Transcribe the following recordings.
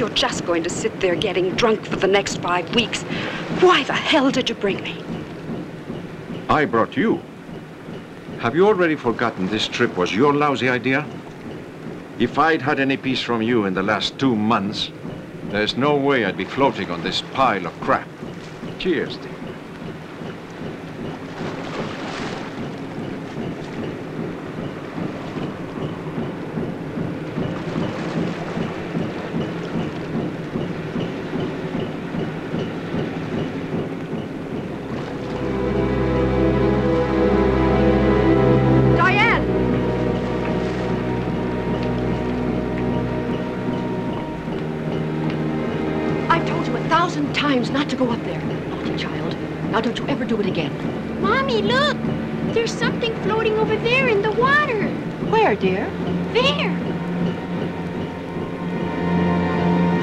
you're just going to sit there getting drunk for the next 5 weeks, why the hell did you bring me? I brought you. Have you already forgotten this trip was your lousy idea? If I'd had any peace from you in the last 2 months, there's no way I'd be floating on this pile of crap. Cheers, dear. Not to go up there. Naughty child. Now don't you ever do it again. Mommy, look! There's something floating over there in the water. Where, dear? There.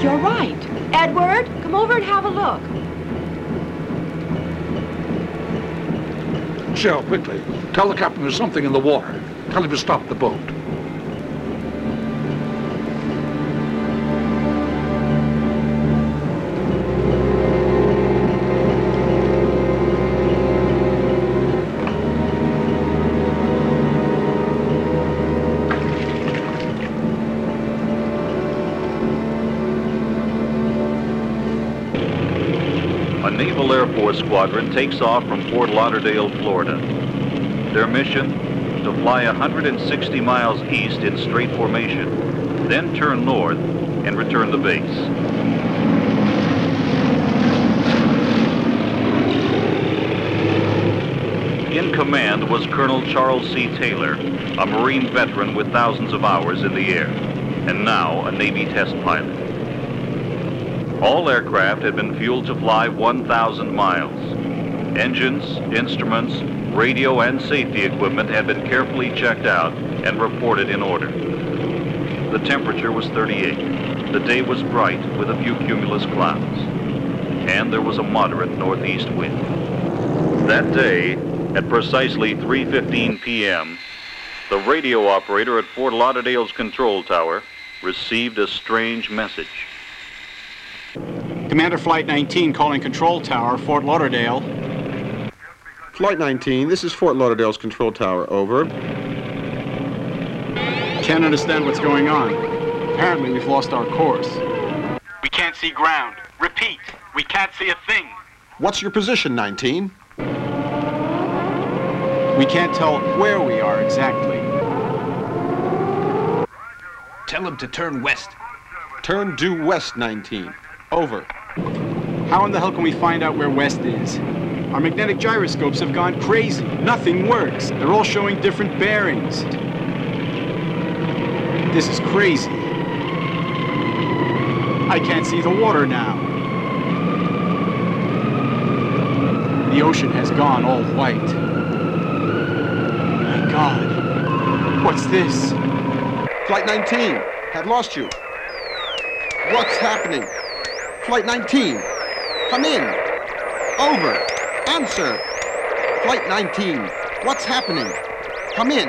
You're right. Edward, come over and have a look. Shell, quickly. Tell the captain there's something in the water. Tell him to stop the boat. Squadron takes off from Fort Lauderdale, Florida. Their mission, to fly 160 miles east in straight formation, then turn north and return to base. In command was Colonel Charles C. Taylor, a Marine veteran with thousands of hours in the air, and now a Navy test pilot. All aircraft had been fueled to fly 1,000 miles. Engines, instruments, radio, and safety equipment had been carefully checked out and reported in order. The temperature was 38. The day was bright with a few cumulus clouds. And there was a moderate northeast wind. That day, at precisely 3:15 p.m., the radio operator at Fort Lauderdale's control tower received a strange message. Commander Flight 19 calling control tower, Fort Lauderdale. Flight 19, this is Fort Lauderdale's control tower, over. Can't understand what's going on. Apparently we've lost our course. We can't see ground. Repeat, we can't see a thing. What's your position, 19? We can't tell where we are exactly. Tell him to turn west. Turn due west, 19. Over. How in the hell can we find out where west is? Our magnetic gyroscopes have gone crazy. Nothing works. They're all showing different bearings. This is crazy. I can't see the water now. The ocean has gone all white. My God. What's this? Flight 19, have lost you. What's happening? Flight 19, come in. Over. Answer. Flight 19, what's happening? Come in.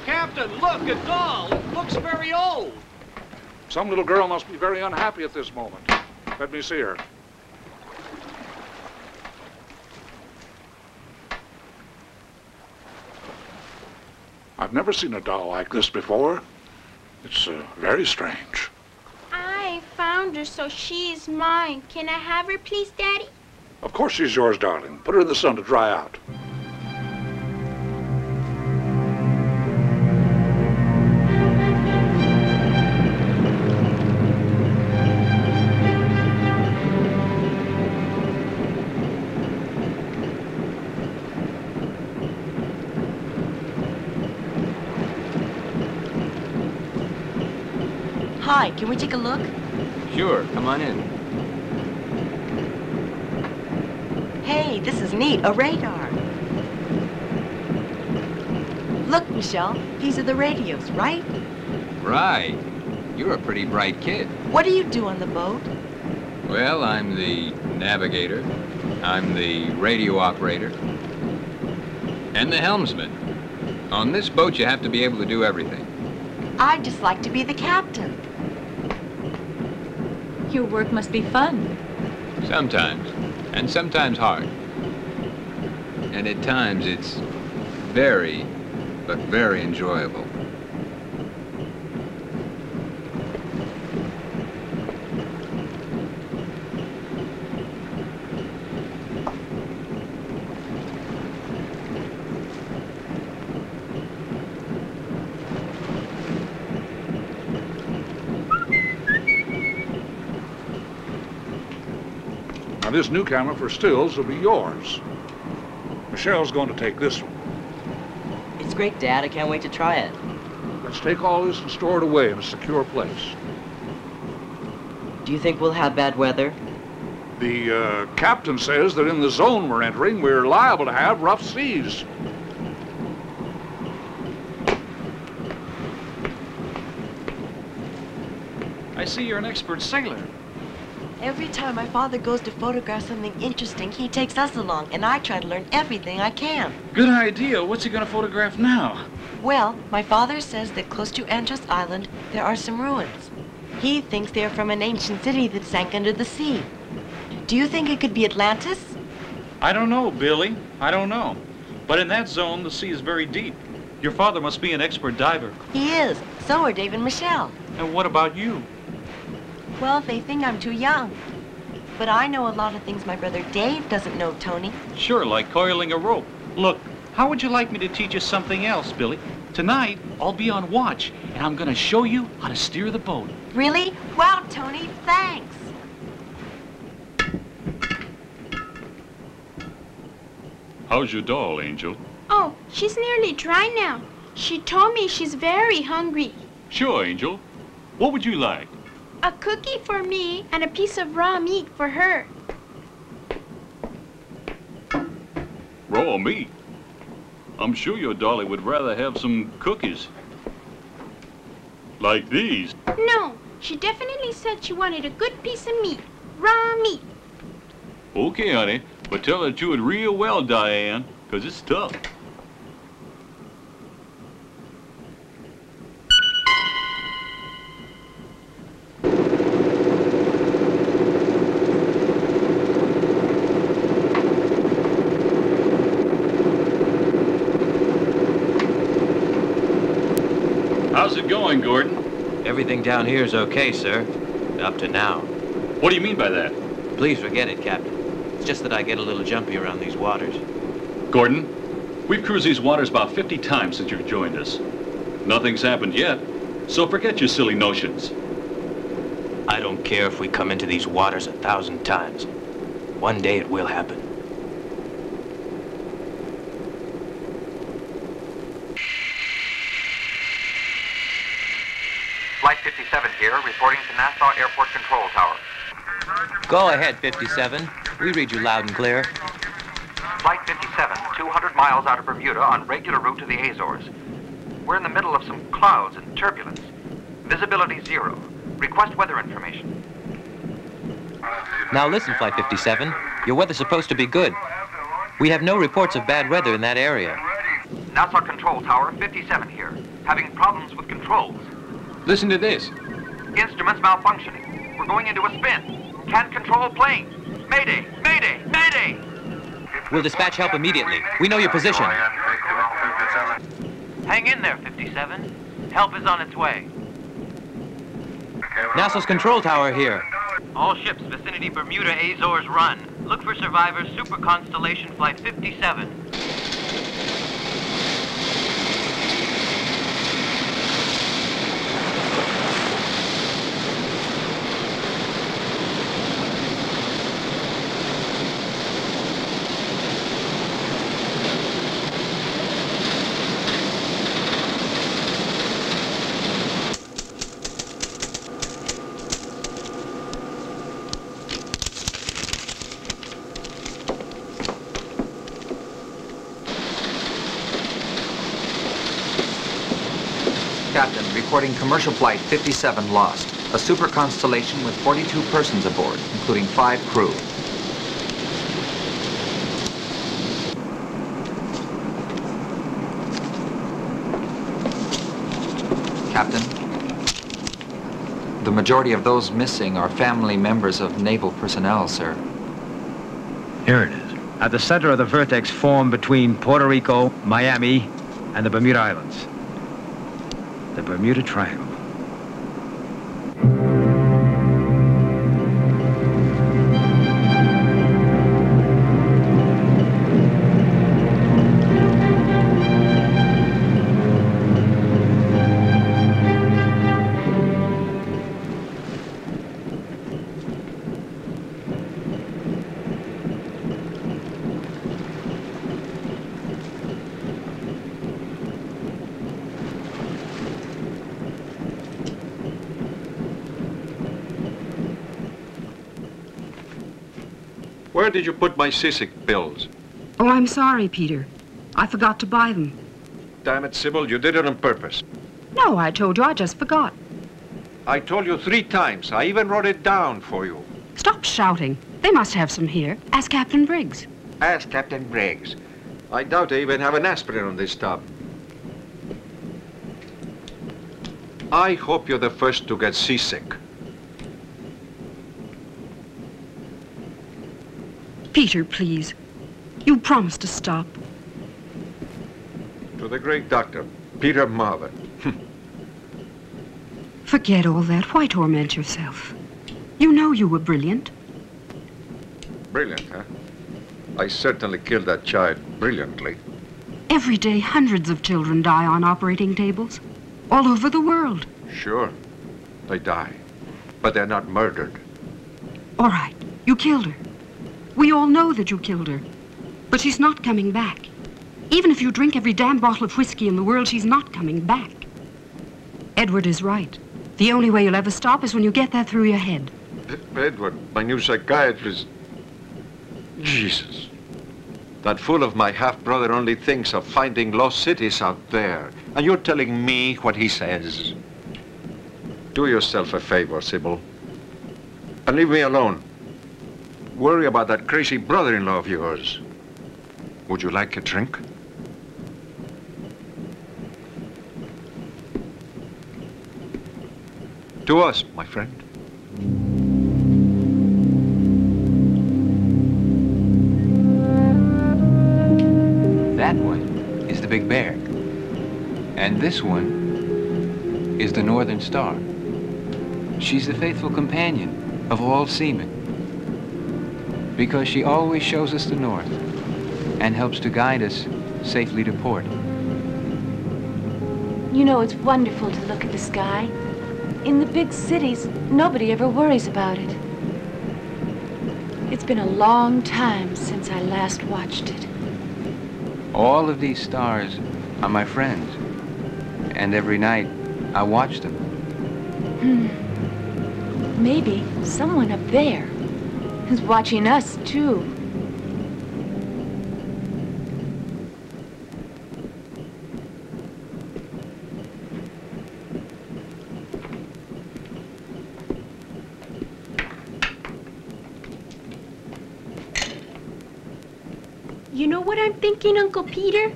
Captain, look, a doll. It looks very old. Some little girl must be very unhappy at this moment. Let me see her. I've never seen a doll like this before. It's very strange. I found her, so she's mine. Can I have her, please, Daddy? Of course she's yours, darling. Put her in the sun to dry out. Hi, can we take a look? Sure, come on in. Hey, this is neat, a radar. Look, Michelle, these are the radios, right? Right. You're a pretty bright kid. What do you do on the boat? Well, I'm the navigator, I'm the radio operator, and the helmsman. On this boat, you have to be able to do everything. I'd just like to be the captain. Your work must be fun. Sometimes, and sometimes hard. And at times, it's very, but very enjoyable. Now, this new camera for stills will be yours. Michelle's going to take this one. It's great, Dad. I can't wait to try it. Let's take all this and store it away in a secure place. Do you think we'll have bad weather? The captain says that in the zone we're entering, we're liable to have rough seas. I see you're an expert sailor. Every time my father goes to photograph something interesting, he takes us along, and I try to learn everything I can. Good idea. What's he gonna photograph now? Well, my father says that close to Andros Island, there are some ruins. He thinks they are from an ancient city that sank under the sea. Do you think it could be Atlantis? I don't know, Billy. I don't know. But in that zone, the sea is very deep. Your father must be an expert diver. He is. So are Dave and Michelle. And what about you? Well, they think I'm too young. But I know a lot of things my brother Dave doesn't know, Tony. Sure, like coiling a rope. Look, how would you like me to teach you something else, Billy? Tonight, I'll be on watch, and I'm gonna show you how to steer the boat. Really? Wow, Tony, thanks. How's your doll, Angel? Oh, she's nearly dry now. She told me she's very hungry. Sure, Angel. What would you like? A cookie for me and a piece of raw meat for her. Raw meat? I'm sure your dolly would rather have some cookies. Like these. No, she definitely said she wanted a good piece of meat. Raw meat. Okay, honey, but tell her to chew it real well, Diane, 'cause it's tough. How's it going, Gordon? Everything down here is okay, sir. Up to now. What do you mean by that? Please forget it, Captain. It's just that I get a little jumpy around these waters. Gordon, we've cruised these waters about 50 times since you've joined us. Nothing's happened yet, so forget your silly notions. I don't care if we come into these waters 1,000 times. One day it will happen. Flight 57 here, reporting to Nassau Airport Control Tower. Go ahead, 57. We read you loud and clear. Flight 57, 200 miles out of Bermuda on regular route to the Azores. We're in the middle of some clouds and turbulence. Visibility 0. Request weather information. Now listen, Flight 57. Your weather's supposed to be good. We have no reports of bad weather in that area. Nassau Control Tower 57 here, having problems with controls. Listen to this. Instruments malfunctioning. We're going into a spin. Can't control plane. Mayday! Mayday! Mayday! We'll dispatch help immediately. We know your position. Hang in there, 57. Help is on its way. NASA's control tower here. All ships vicinity Bermuda Azores run. Look for survivors Super Constellation Flight 57. Captain, reporting commercial flight 57 lost. A super constellation with 42 persons aboard, including 5 crew. Captain, the majority of those missing are family members of naval personnel, sir. Here it is. At the center of the vertex formed between Puerto Rico, Miami, and the Bermuda Islands. The Bermuda Triangle. Where did you put my seasick pills? Oh, I'm sorry, Peter. I forgot to buy them. Damn it, Sybil, you did it on purpose. No, I told you, I just forgot. I told you 3 times. I even wrote it down for you. Stop shouting. They must have some here. Ask Captain Briggs. Ask Captain Briggs. I doubt they even have an aspirin on this tub. I hope you're the first to get seasick. Peter, please. You promised to stop. To the great doctor, Peter Marvin. Forget all that. Why torment yourself? You know you were brilliant. Brilliant, huh? I certainly killed that child brilliantly. Every day, hundreds of children die on operating tables. All over the world. Sure, they die. But they're not murdered. All right, you killed her. We all know that you killed her. But she's not coming back. Even if you drink every damn bottle of whiskey in the world, she's not coming back. Edward is right. The only way you'll ever stop is when you get that through your head. Edward, my new psychiatrist. Jesus. That fool of my half-brother only thinks of finding lost cities out there. And you're telling me what he says. Do yourself a favor, Sybil. And leave me alone. Worry about that crazy brother-in-law of yours. Would you like a drink? To us, my friend. That one is the Big Bear. And this one is the Northern Star. She's the faithful companion of all seamen, because she always shows us the north and helps to guide us safely to port. You know, it's wonderful to look at the sky. In the big cities, nobody ever worries about it. It's been a long time since I last watched it. All of these stars are my friends, and every night I watch them. Maybe someone up there is watching us, too. You know what I'm thinking, Uncle Peter?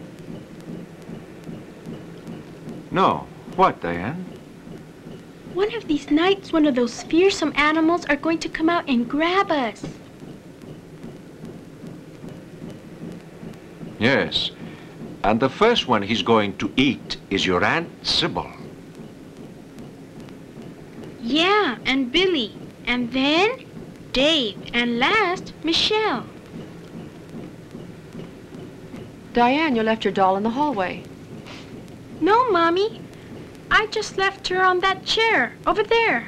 No. What, Diane? One of these nights, one of those fearsome animals are going to come out and grab us. Yes. And the first one he's going to eat is your Aunt Sybil. Yeah, and Billy. And then Dave. And last, Michelle. Diane, you left your doll in the hallway. No, Mommy. I just left her on that chair over there.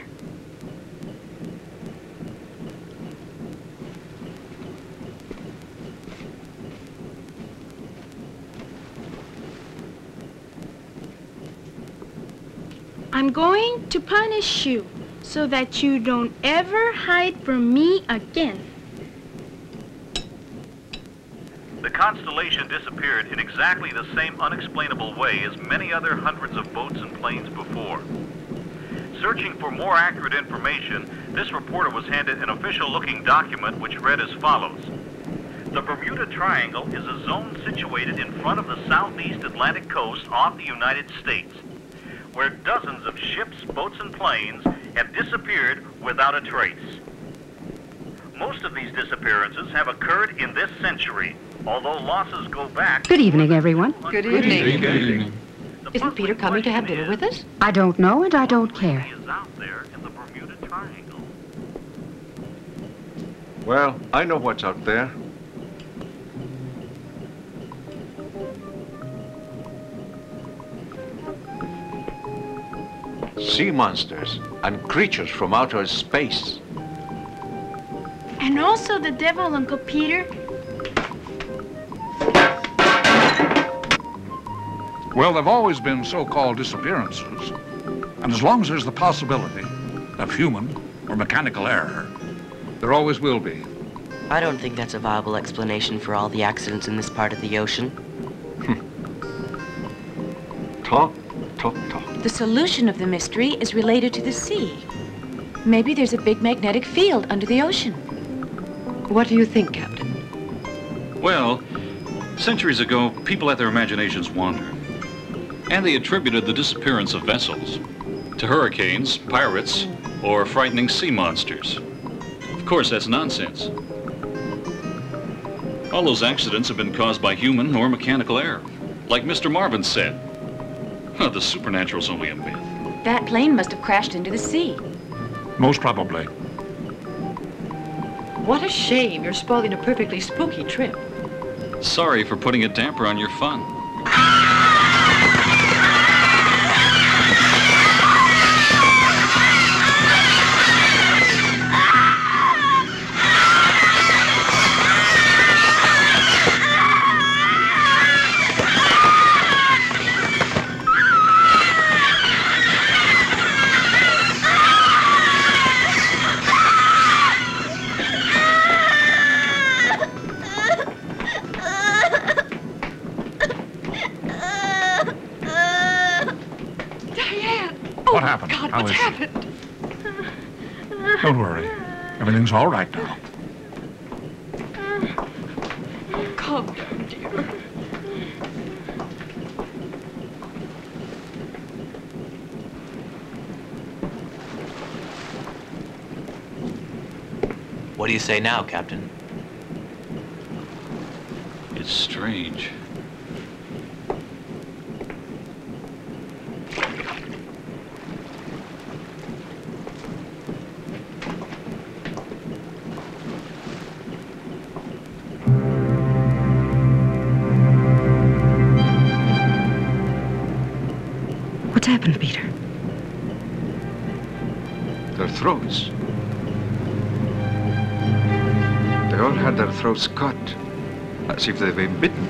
I'm going to punish you so that you don't ever hide from me again. The Constellation disappeared in exactly the same unexplainable way as many other hundreds of boats and planes before. Searching for more accurate information, this reporter was handed an official-looking document which read as follows. The Bermuda Triangle is a zone situated in front of the southeast Atlantic coast off the United States, where dozens of ships, boats, and planes have disappeared without a trace. Most of these disappearances have occurred in this century, although losses go back... Good evening, everyone. Good evening. Good evening. Isn't Peter coming to have dinner with us? I don't know, and I don't care. He is out there in the Bermuda Triangle. Well, I know what's out there. Sea monsters and creatures from outer space. And also the devil, Uncle Peter. Well, there've always been so-called disappearances. And as long as there's the possibility of human or mechanical error, there always will be. I don't think that's a viable explanation for all the accidents in this part of the ocean. Talk. The solution of the mystery is related to the sea. Maybe there's a big magnetic field under the ocean. What do you think, Captain? Well, centuries ago, people let their imaginations wander. And they attributed the disappearance of vessels to hurricanes, pirates, or frightening sea monsters. Of course, that's nonsense. All those accidents have been caused by human or mechanical error. Like Mr. Marvin said, the supernatural's only a myth. That plane must have crashed into the sea. Most probably. What a shame. You're spoiling a perfectly spooky trip. Sorry for putting a damper on your fun. What happened? God, How what's is she? happened? Don't worry. Everything's all right now. Calm down, dear. What do you say now, Captain? It's strange. What's happened, Peter? Their throats. They all had their throats cut, as if they'd been bitten.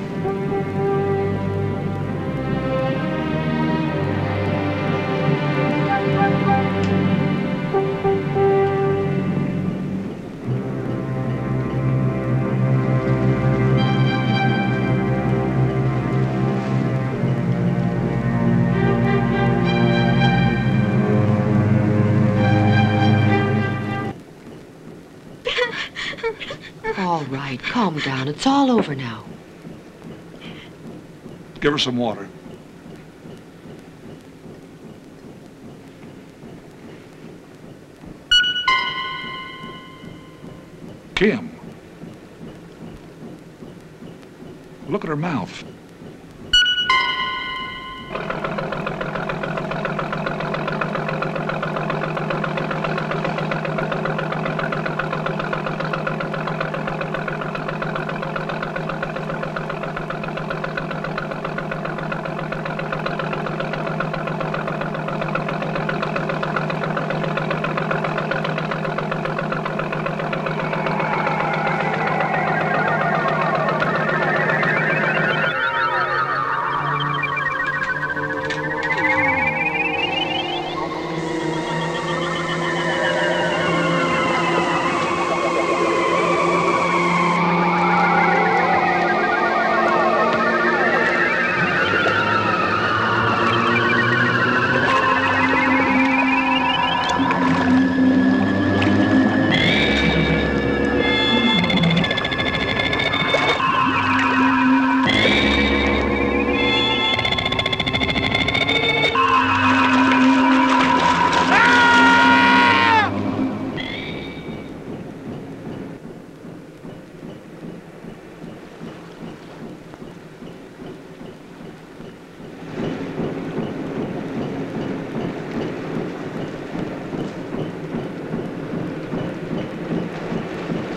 All right, calm down. It's all over now. Give her some water. Kim. Look at her mouth.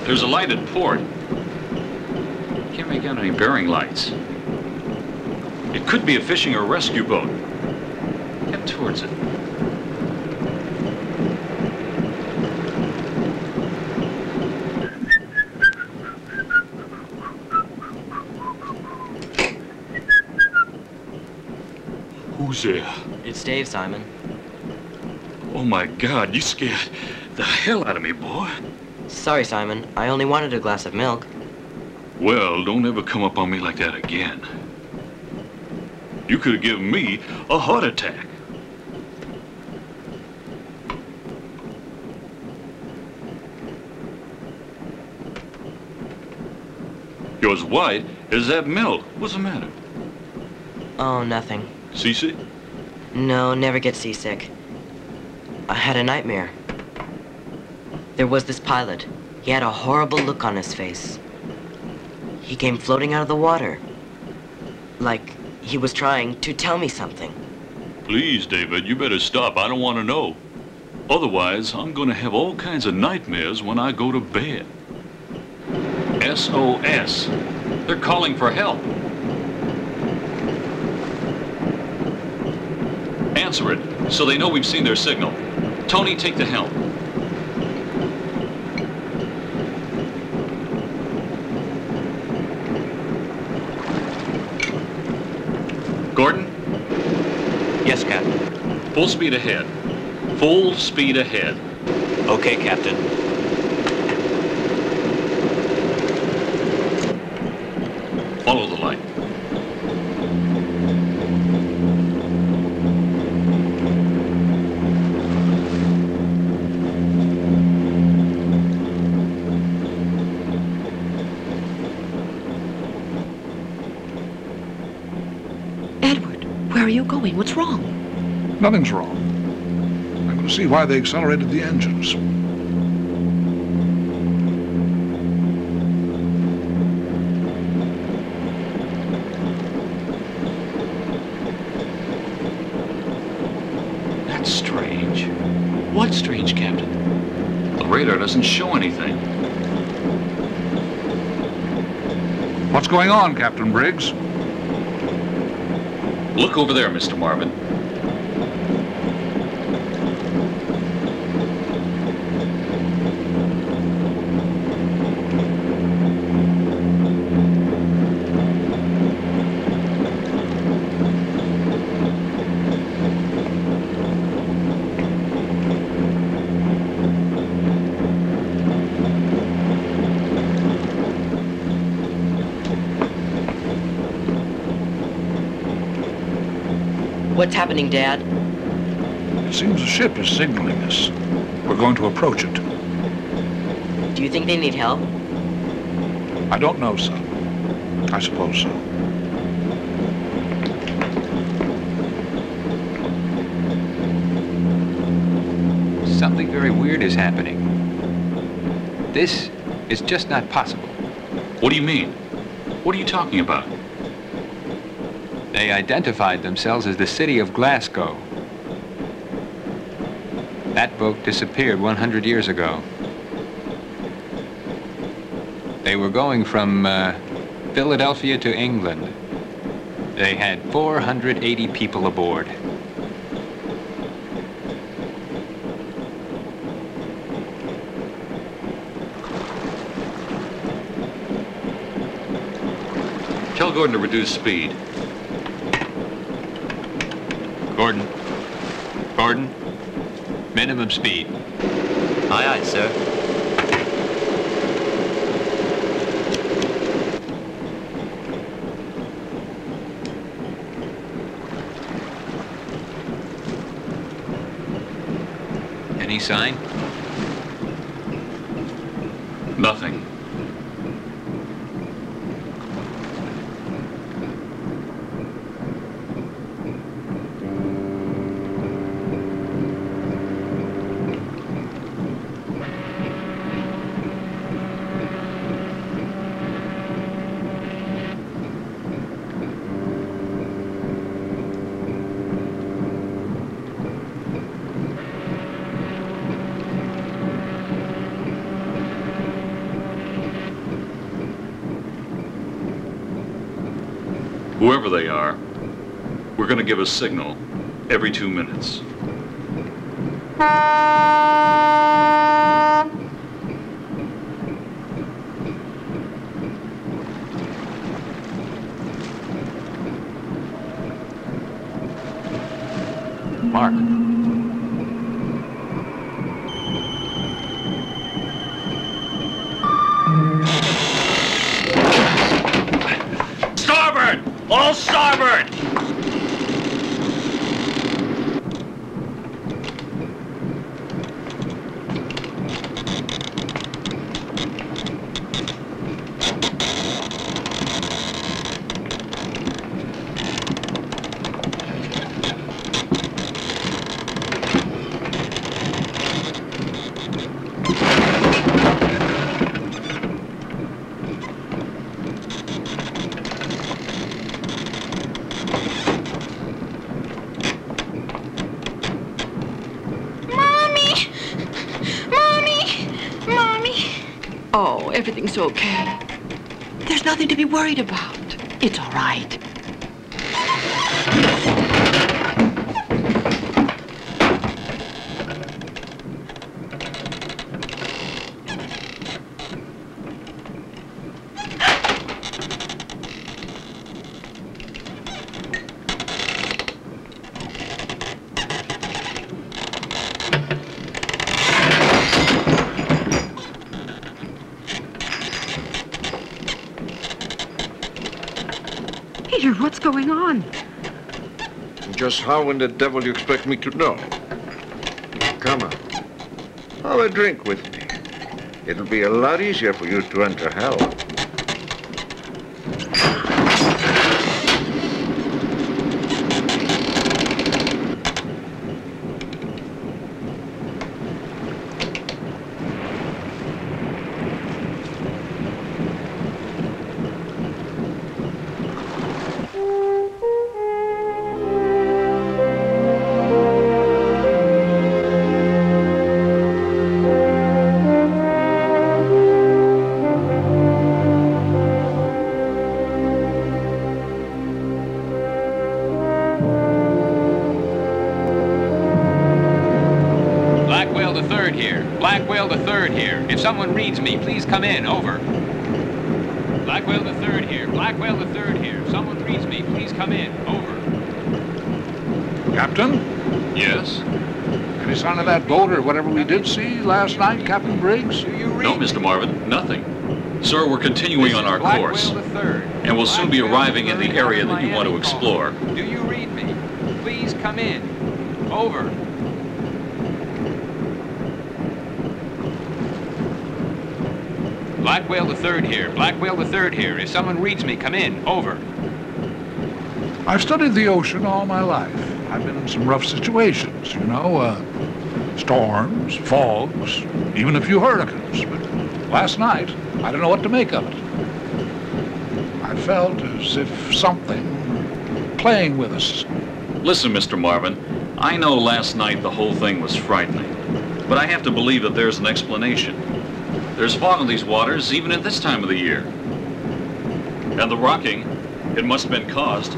There's a light at port. Can't make out any bearing lights. It could be a fishing or rescue boat. Head towards it. Who's there? It's Dave, Simon. Oh my God, you scared the hell out of me, boy. Sorry, Simon. I only wanted a glass of milk. Well, don't ever come up on me like that again. You could have given me a heart attack. You're as white as that milk. What's the matter? Oh, nothing. Seasick? No, never get seasick. I had a nightmare. There was this pilot. He had a horrible look on his face. He came floating out of the water. Like he was trying to tell me something. Please, David, you better stop. I don't want to know. Otherwise, I'm going to have all kinds of nightmares when I go to bed. SOS. They're calling for help. Answer it, so they know we've seen their signal. Tony, take the helm. Gordon? Yes, Captain. Full speed ahead. Full speed ahead. Okay, Captain. Follow the light. Where are you going? What's wrong? Nothing's wrong. I'm going to see why they accelerated the engines. That's strange. What's strange, Captain? The radar doesn't show anything. What's going on, Captain Briggs? Look over there, Mr. Marvin. What's happening, Dad? It seems the ship is signaling us. We're going to approach it. Do you think they need help? I don't know, son. I suppose so. Something very weird is happening. This is just not possible. What do you mean? What are you talking about? They identified themselves as the city of Glasgow. That boat disappeared 100 years ago. They were going from Philadelphia to England. They had 480 people aboard. Tell Gordon to reduce speed. Gordon. Gordon. Minimum speed. Aye, aye, sir. Any sign? Nothing. Whoever they are, we're going to give a signal every 2 minutes. Mark. Starboard! All starboard! Oh, everything's okay. There's nothing to be worried about. It's all right. Peter, what's going on? Just how in the devil you expect me to know? Come on. Have a drink with me. It'll be a lot easier for you to enter hell. Someone reads me, please come in. Over. Blackwell the Third here. Blackwell the Third here. Someone reads me, please come in. Over. Captain? Yes? Any sign of that boat or whatever we did see last night, Captain Briggs? No, Mr. Marvin, nothing. Sir, we're continuing on our course. And we'll soon be arriving in the area that you want to explore. Do you read me? Please come in. Over. Blackwell the Third here. Blackwell the Third here. If someone reads me, come in. Over. I've studied the ocean all my life. I've been in some rough situations, you know, storms, fogs, even a few hurricanes. But last night, I don't know what to make of it. I felt as if something playing with us. Listen, Mr. Marvin, I know last night the whole thing was frightening, but I have to believe that there's an explanation. There's fog in these waters even at this time of the year. And the rocking, it must have been caused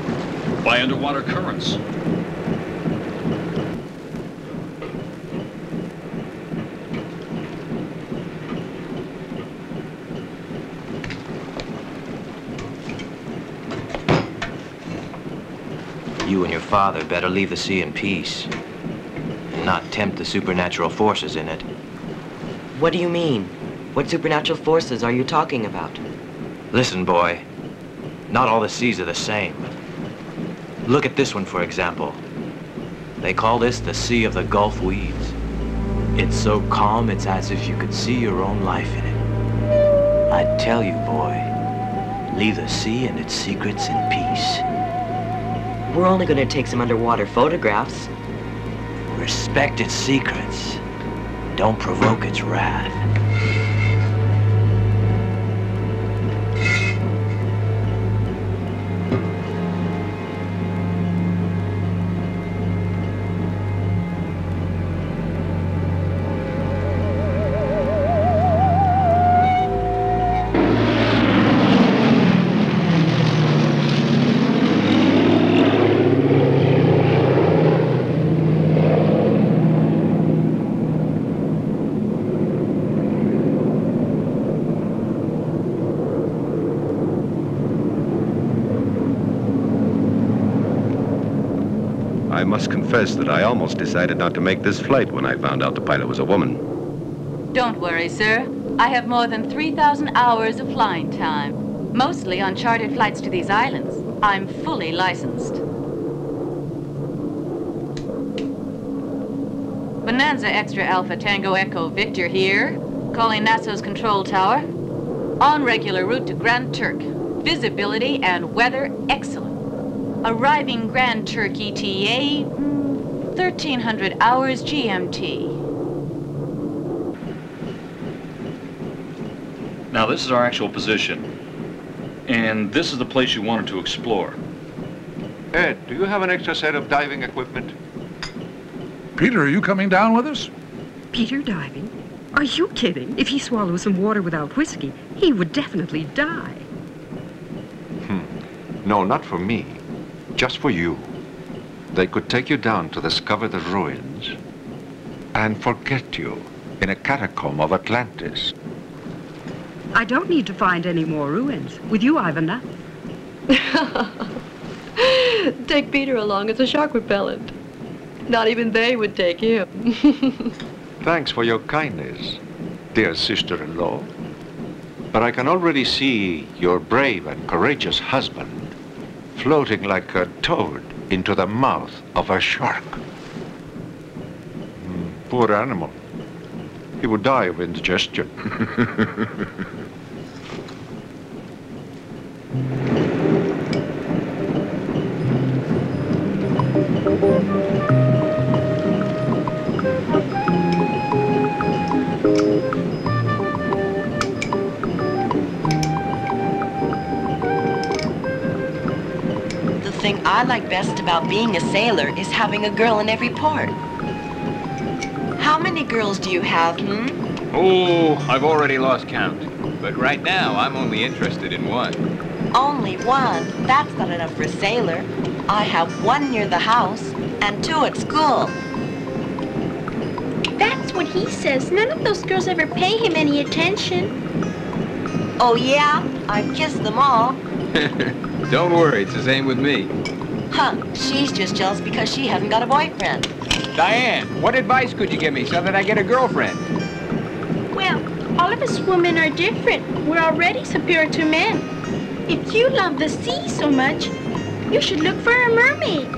by underwater currents. You and your father better leave the sea in peace and not tempt the supernatural forces in it. What do you mean? What supernatural forces are you talking about? Listen, boy. Not all the seas are the same. Look at this one, for example. They call this the Sea of the Gulf Weeds. It's so calm, it's as if you could see your own life in it. I tell you, boy, leave the sea and its secrets in peace. We're only going to take some underwater photographs. Respect its secrets. Don't provoke its wrath. I must confess that I almost decided not to make this flight when I found out the pilot was a woman. Don't worry, sir. I have more than 3,000 hours of flying time, mostly on chartered flights to these islands. I'm fully licensed. Bonanza Extra Alpha Tango Echo Victor here, calling NASA's control tower. On regular route to Grand Turk. Visibility and weather excellent. Arriving Grand Turk ETA, 1,300 hours GMT. Now, this is our actual position. And this is the place you wanted to explore. Ed, do you have an extra set of diving equipment? Peter, are you coming down with us? Peter diving? Are you kidding? If he swallows some water without whiskey, he would definitely die. No, not for me. Just for you. They could take you down to discover the ruins and forget you in a catacomb of Atlantis. I don't need to find any more ruins. With you, I've enough. Take Peter along as a shark repellent. Not even they would take him. Thanks for your kindness, dear sister-in-law. But I can already see your brave and courageous husband floating like a toad into the mouth of a shark. Poor animal. He would die of indigestion. The thing I like best about being a sailor is having a girl in every port. How many girls do you have, Oh, I've already lost count. But right now, I'm only interested in one. Only one? That's not enough for a sailor. I have one near the house and two at school. That's what he says. None of those girls ever pay him any attention. Oh, yeah? I've kissed them all. Don't worry, it's the same with me. Huh, she's just jealous because she hasn't got a boyfriend. Diane, what advice could you give me so that I get a girlfriend? Well, all of us women are different. We're already superior to men. If you love the sea so much, you should look for a mermaid.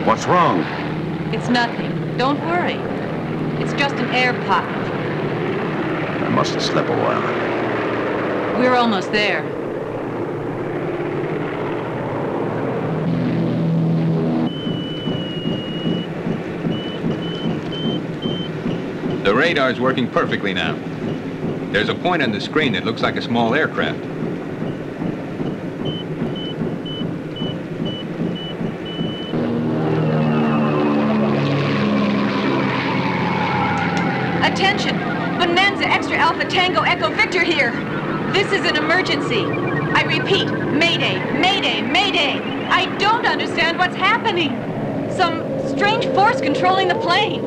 What's wrong? It's nothing. Don't worry. It's just an air pocket. I must have slept a while. We're almost there. The radar's working perfectly now. There's a point on the screen that looks like a small aircraft. Attention! Bonanza Extra Alpha Tango Echo Victor here. This is an emergency. I repeat, mayday, mayday, mayday. I don't understand what's happening. Some strange force controlling the plane.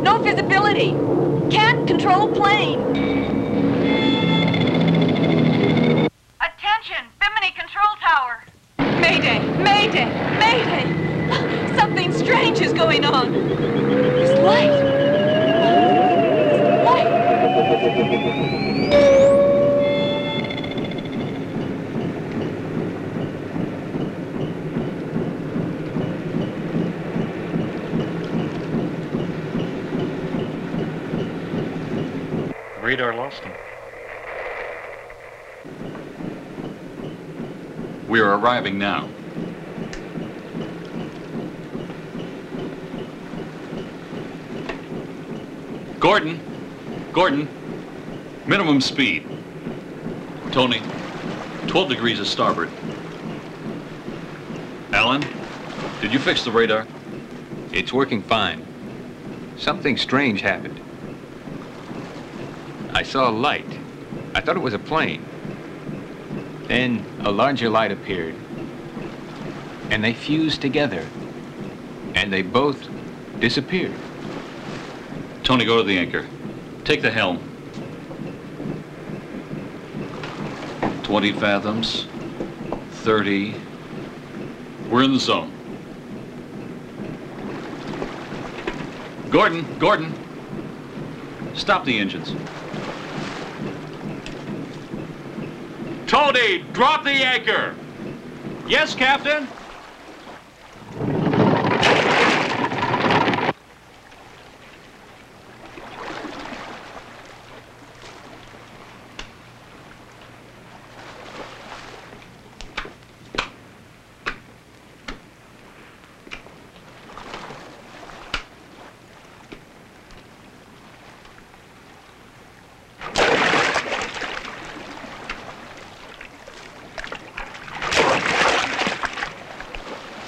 No visibility. Can't control plane. Attention, Bimini Control Tower. Mayday, mayday, mayday. Something strange is going on. This light. Radar lost him. We are arriving now. Gordon! Gordon! Minimum speed. Tony, 12 degrees to starboard. Alan, did you fix the radar? It's working fine. Something strange happened. I saw a light. I thought it was a plane. Then a larger light appeared. And they fused together. And they both disappeared. Tony, go to the anchor. Take the helm. 20 fathoms. 30. We're in the zone. Gordon. Stop the engines. Tony, drop the anchor. Yes, Captain.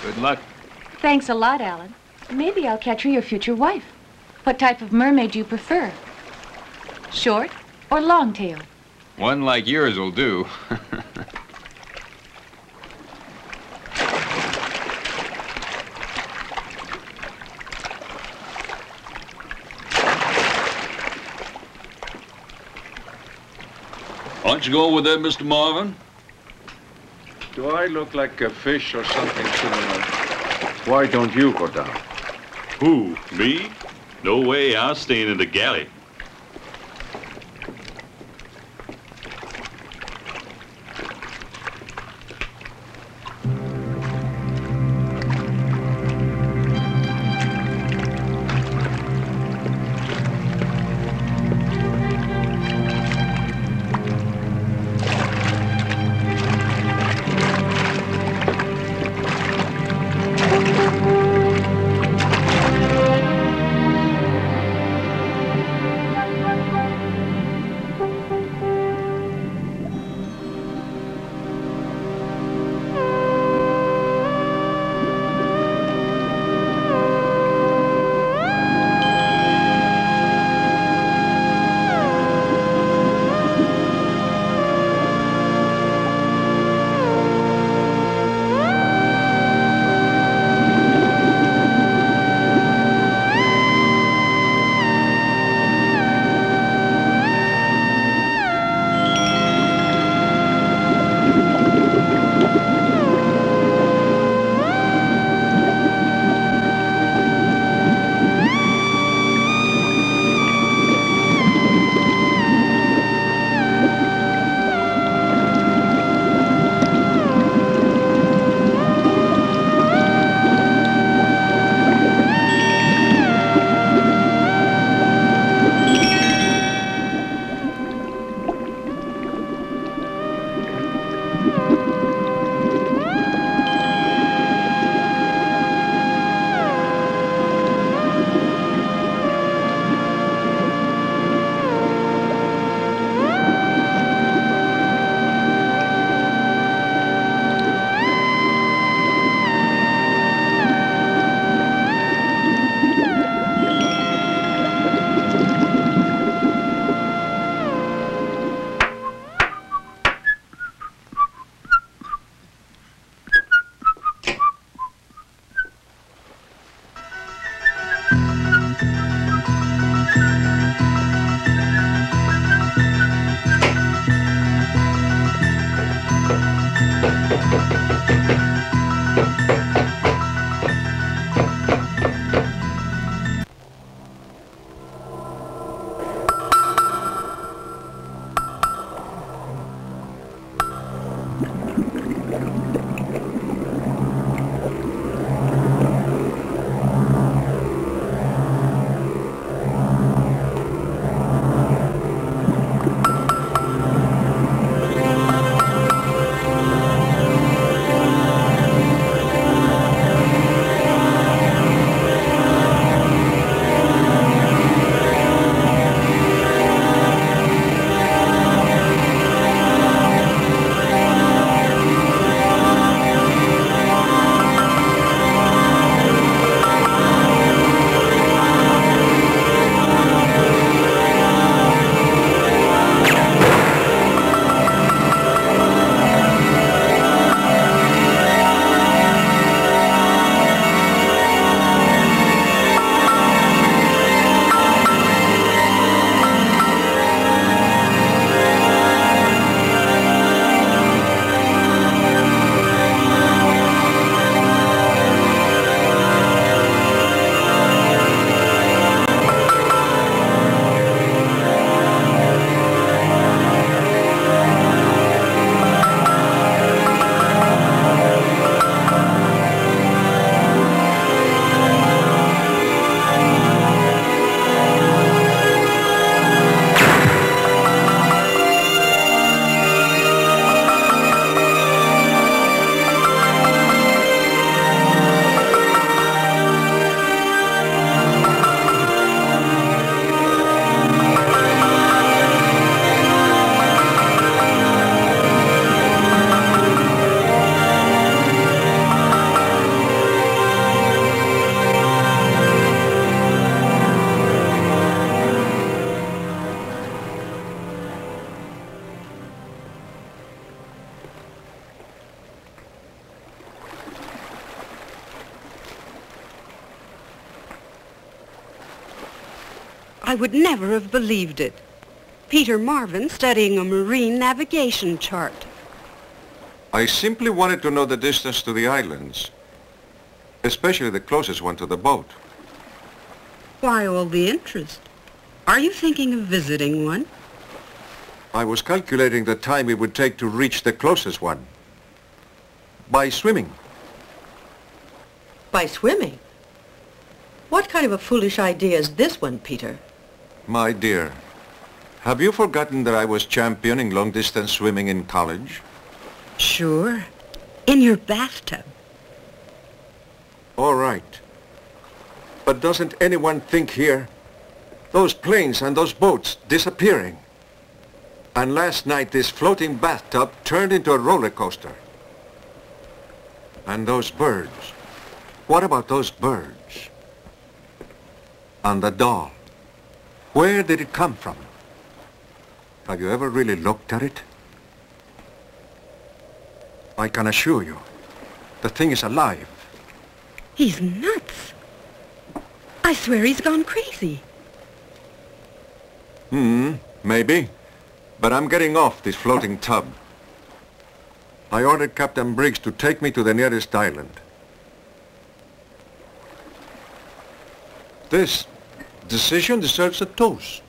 Good luck. Thanks a lot, Alan. Maybe I'll catch her your future wife. What type of mermaid do you prefer? Short or long tail? One like yours will do. Why don't you go with that, Mr. Marvin? Do I look like a fish or something similar? Why don't you go down? Who, me? No way, I'm staying in the galley. I would never have believed it. Peter Marvin studying a marine navigation chart. I simply wanted to know the distance to the islands, especially the closest one to the boat. Why all the interest? Are you thinking of visiting one? I was calculating the time it would take to reach the closest one. By swimming. By swimming? What kind of a foolish idea is this one, Peter? My dear, have you forgotten that I was championing long-distance swimming in college? Sure. In your bathtub. All right. But doesn't anyone think here? Those planes and those boats disappearing. And last night this floating bathtub turned into a roller coaster. And those birds. What about those birds? And the doll. Where did it come from? Have you ever really looked at it? I can assure you, the thing is alive. He's nuts. I swear he's gone crazy. Maybe. But I'm getting off this floating tub. I ordered Captain Briggs to take me to the nearest island. This decision deserves a toast.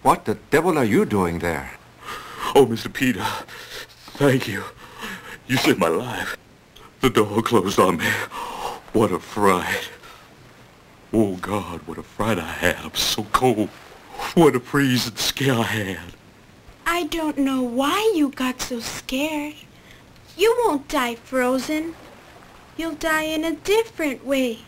What the devil are you doing there? Oh, Mr. Peter, thank you. You saved my life. The door closed on me. What a fright. Oh, God, what a fright I had. I'm so cold. What a freeze and scare I had. I don't know why you got so scared. You won't die frozen. You'll die in a different way.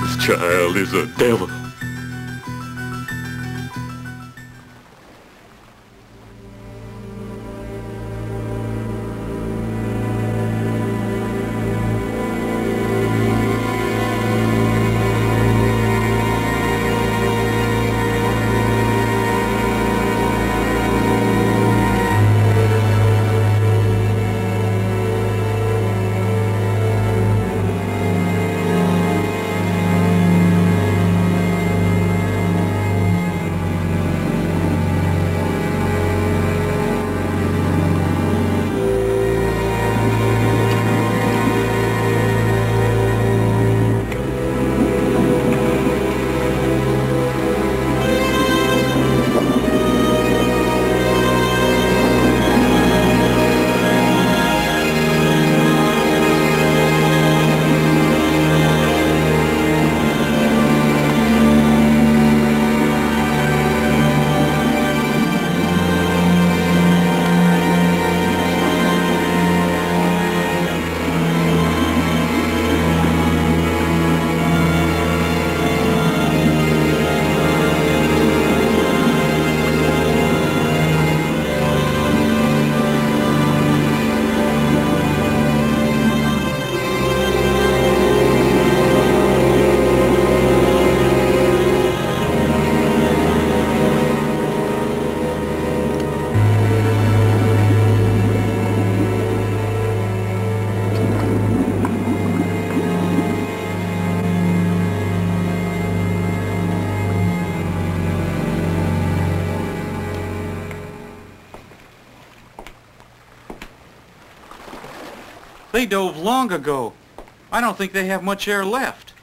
This child is a devil. They dove long ago. I don't think they have much air left.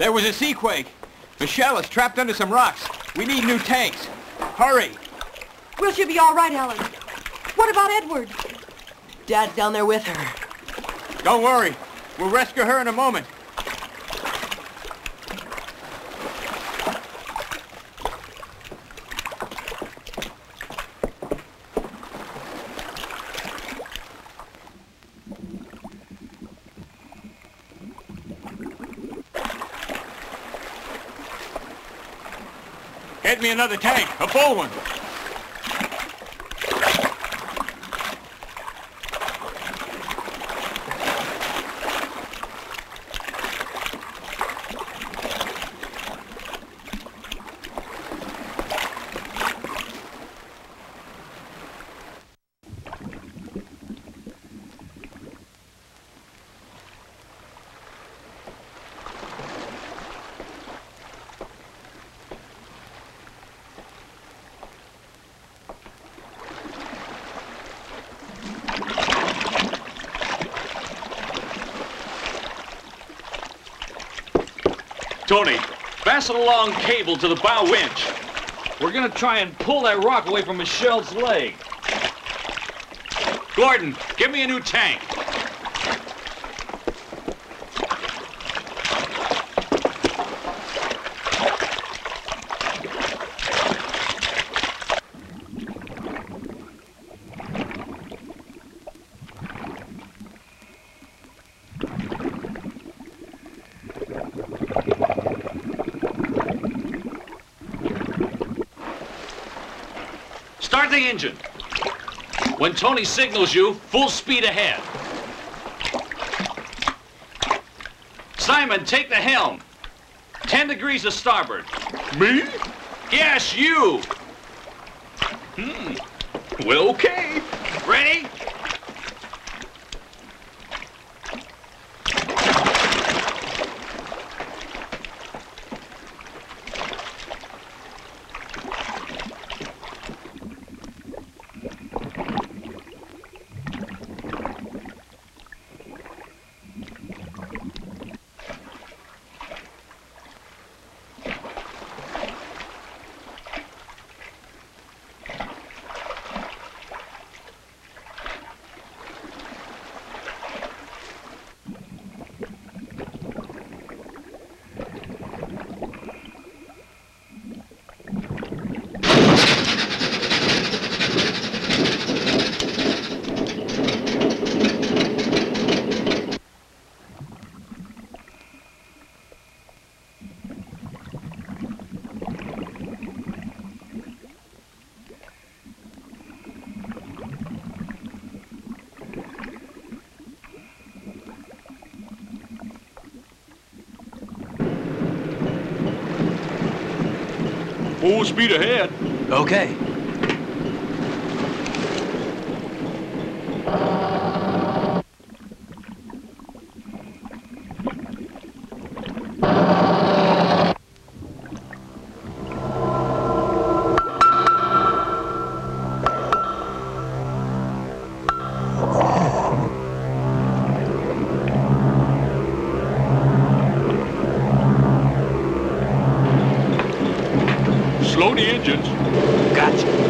There was a seaquake. Michelle is trapped under some rocks. We need new tanks. Hurry. Will she be all right, Ellen? What about Edward? Dad's down there with her. Don't worry. We'll rescue her in a moment. Get me another tank, a full one. Tony, fasten a long cable to the bow winch. We're gonna try and pull that rock away from Michelle's leg. Gordon, give me a new tank. Start the engine. When Tony signals you, full speed ahead. Simon, take the helm. 10 degrees to starboard. Me? Yes, you. Well, okay. Ready? Full speed ahead. Okay. Slow the engines. Gotcha.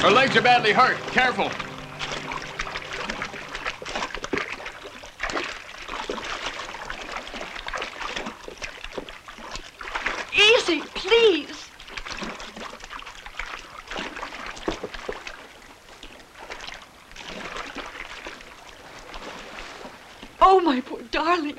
Her legs are badly hurt. Careful. Easy, please. Oh, my poor darling.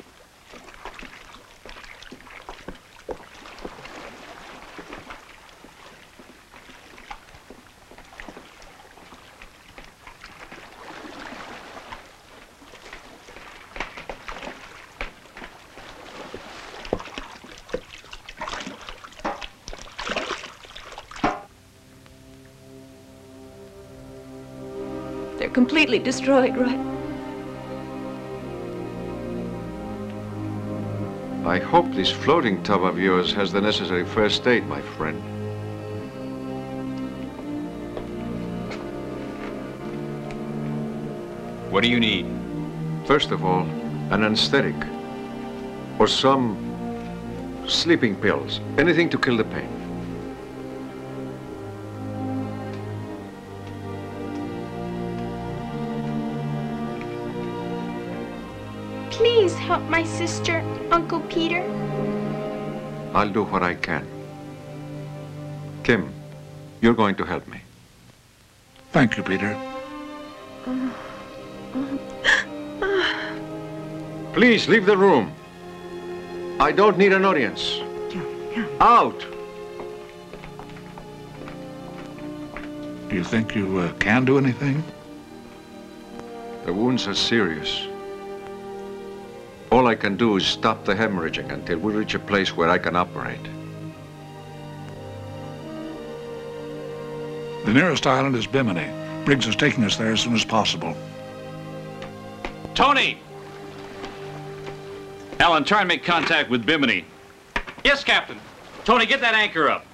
They're completely destroyed, right? I hope this floating tub of yours has the necessary first aid, my friend. What do you need? First of all, an anesthetic. Or some sleeping pills. Anything to kill the pain. Please help my sister, Uncle Peter. I'll do what I can. Kim, you're going to help me. Thank you, Peter. Please, leave the room. I don't need an audience. Out! Do you think you can do anything? The wounds are serious. All I can do is stop the hemorrhaging until we reach a place where I can operate. The nearest island is Bimini. Briggs is taking us there as soon as possible. Tony! Alan, try and make contact with Bimini. Yes, Captain. Tony, get that anchor up.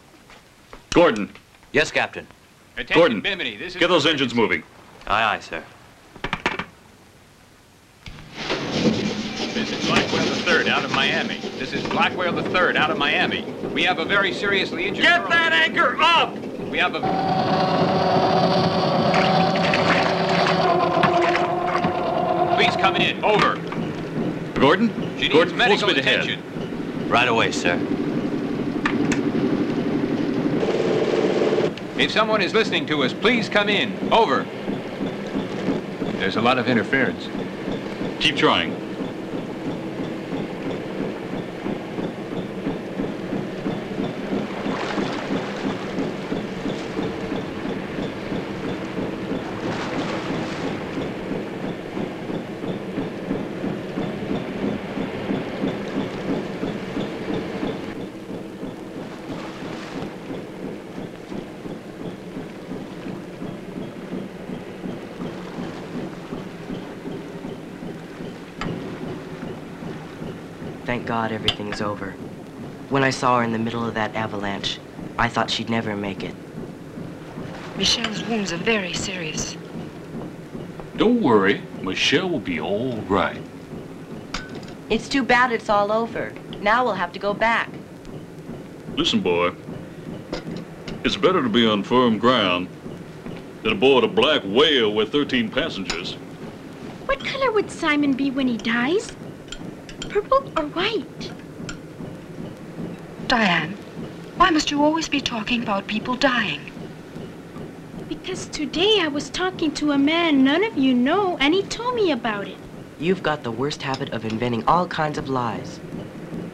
Gordon. Yes, Captain. Attention, Gordon, Bimini. This is get those engines moving. Aye, aye, sir. This is Blackwell III out of Miami. This is Blackwell III out of Miami. We have a very seriously injured Get that anchor up! We have a... Please come in. Over. Gordon? She needs Gordon, full medical speed ahead. attention. Right away, sir. If someone is listening to us, please come in. Over. There's a lot of interference. Keep trying. Thank God everything's over. When I saw her in the middle of that avalanche, I thought she'd never make it. Michelle's wounds are very serious. Don't worry. Michelle will be all right. It's too bad it's all over. Now we'll have to go back. Listen, boy. It's better to be on firm ground than aboard a black whale with 13 passengers. What color would Simon be when he dies? Purple or white? Diane, why must you always be talking about people dying? Because today I was talking to a man none of you know, and he told me about it. You've got the worst habit of inventing all kinds of lies.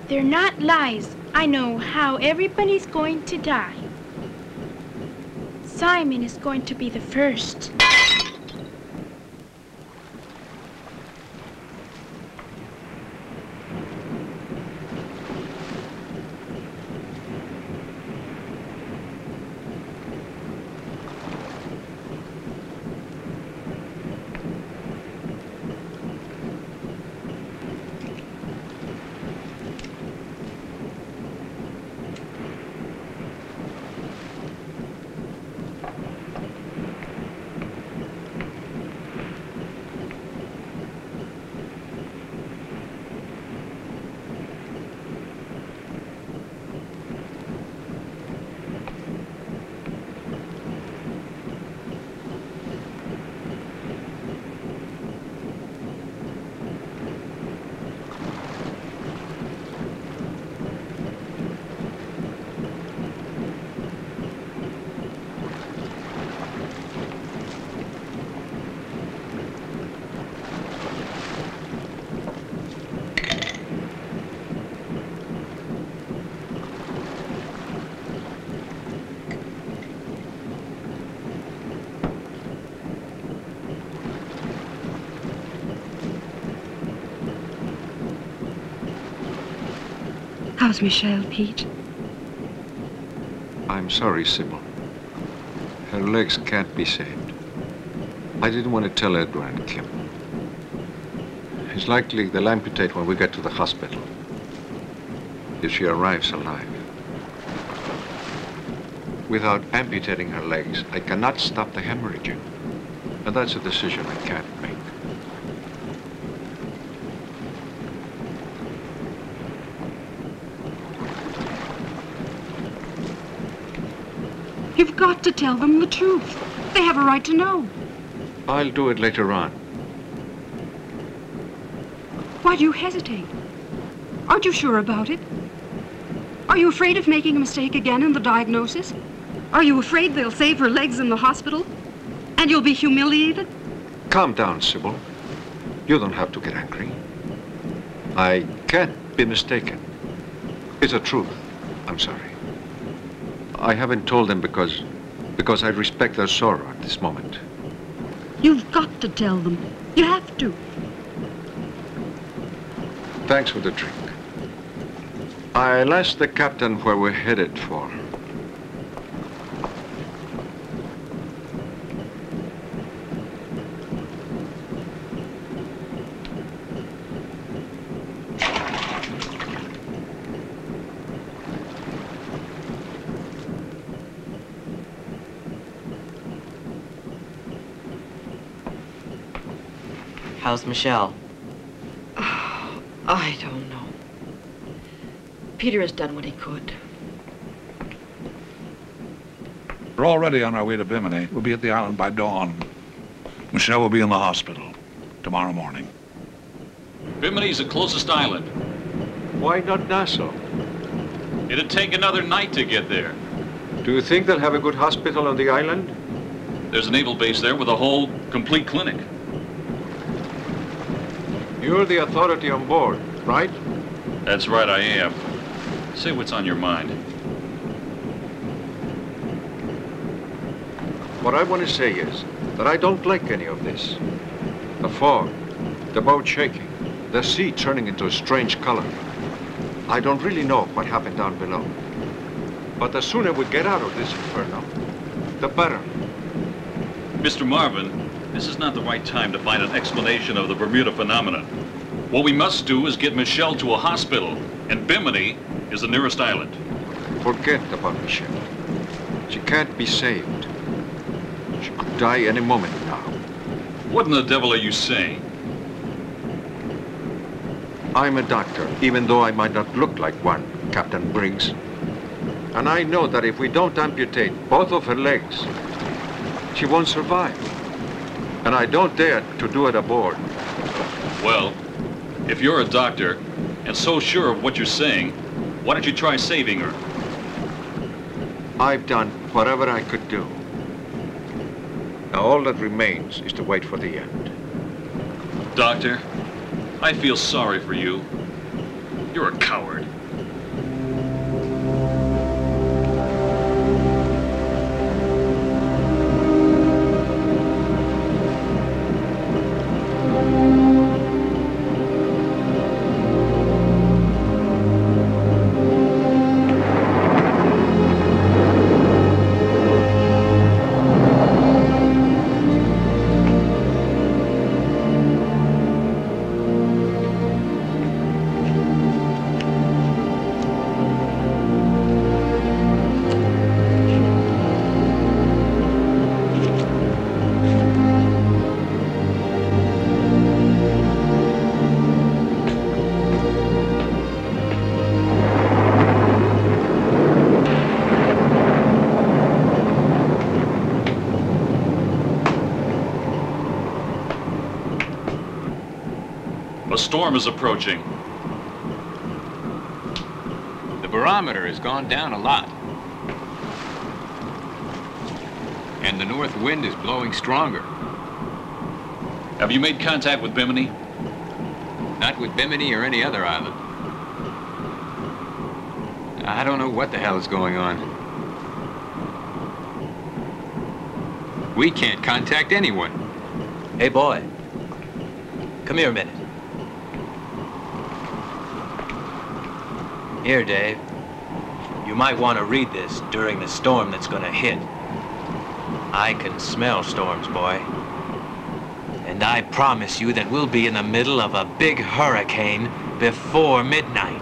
They're not lies. I know how everybody's going to die. Simon is going to be the first. How's Michelle, Pete? I'm sorry, Sybil. Her legs can't be saved. I didn't want to tell Edgar and Kim. It's likely they'll amputate when we get to the hospital. If she arrives alive. Without amputating her legs, I cannot stop the hemorrhaging. And that's a decision I can't make. You've got to tell them the truth. They have a right to know. I'll do it later on. Why do you hesitate? Aren't you sure about it? Are you afraid of making a mistake again in the diagnosis? Are you afraid they'll save her legs in the hospital? And you'll be humiliated? Calm down, Sybil. You don't have to get angry. I can't be mistaken. It's the truth. I'm sorry. I haven't told them because I respect their sorrow at this moment. You've got to tell them. You have to. Thanks for the drink. I'll ask the captain where we're headed for. How's Michelle? I don't know. Peter has done what he could. We're already on our way to Bimini. We'll be at the island by dawn. Michelle will be in the hospital tomorrow morning. Bimini's the closest island. Why not Nassau? It'd take another night to get there. Do you think they'll have a good hospital on the island? There's a naval base there with a whole, complete clinic. You're the authority on board, right? That's right, I am. Say what's on your mind. What I want to say is that I don't like any of this. The fog, the boat shaking, the sea turning into a strange color. I don't really know what happened down below. But the sooner we get out of this inferno, the better. Mr. Marvin, this is not the right time to find an explanation of the Bermuda phenomenon. What we must do is get Michelle to a hospital, and Bimini is the nearest island. Forget about Michelle. She can't be saved. She could die any moment now. What in the devil are you saying? I'm a doctor, even though I might not look like one, Captain Briggs. And I know that if we don't amputate both of her legs, she won't survive. And I don't dare to do it aboard. Well, if you're a doctor and so sure of what you're saying, why don't you try saving her? I've done whatever I could do. Now all that remains is to wait for the end. Doctor, I feel sorry for you. You're a coward. A storm is approaching. The barometer has gone down a lot. And the north wind is blowing stronger. Have you made contact with Bimini? Not with Bimini or any other island. I don't know what the hell is going on. We can't contact anyone. Hey, boy. Come here a minute. Here, Dave. You might want to read this during the storm that's going to hit. I can smell storms, boy. And I promise you that we'll be in the middle of a big hurricane before midnight.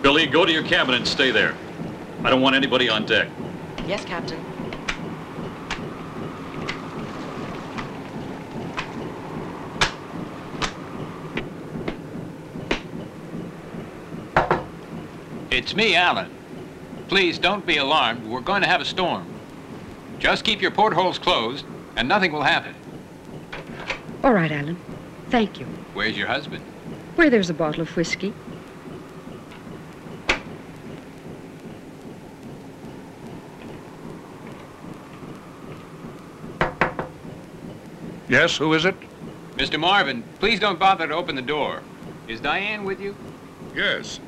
Billy, go to your cabin and stay there. I don't want anybody on deck. Yes, Captain. It's me, Alan. Please don't be alarmed. We're going to have a storm. Just keep your portholes closed and nothing will happen. All right, Alan. Thank you. Where's your husband? Where there's a bottle of whiskey. Yes, who is it? Mr. Marvin, please don't bother to open the door. Is Diane with you? Yes.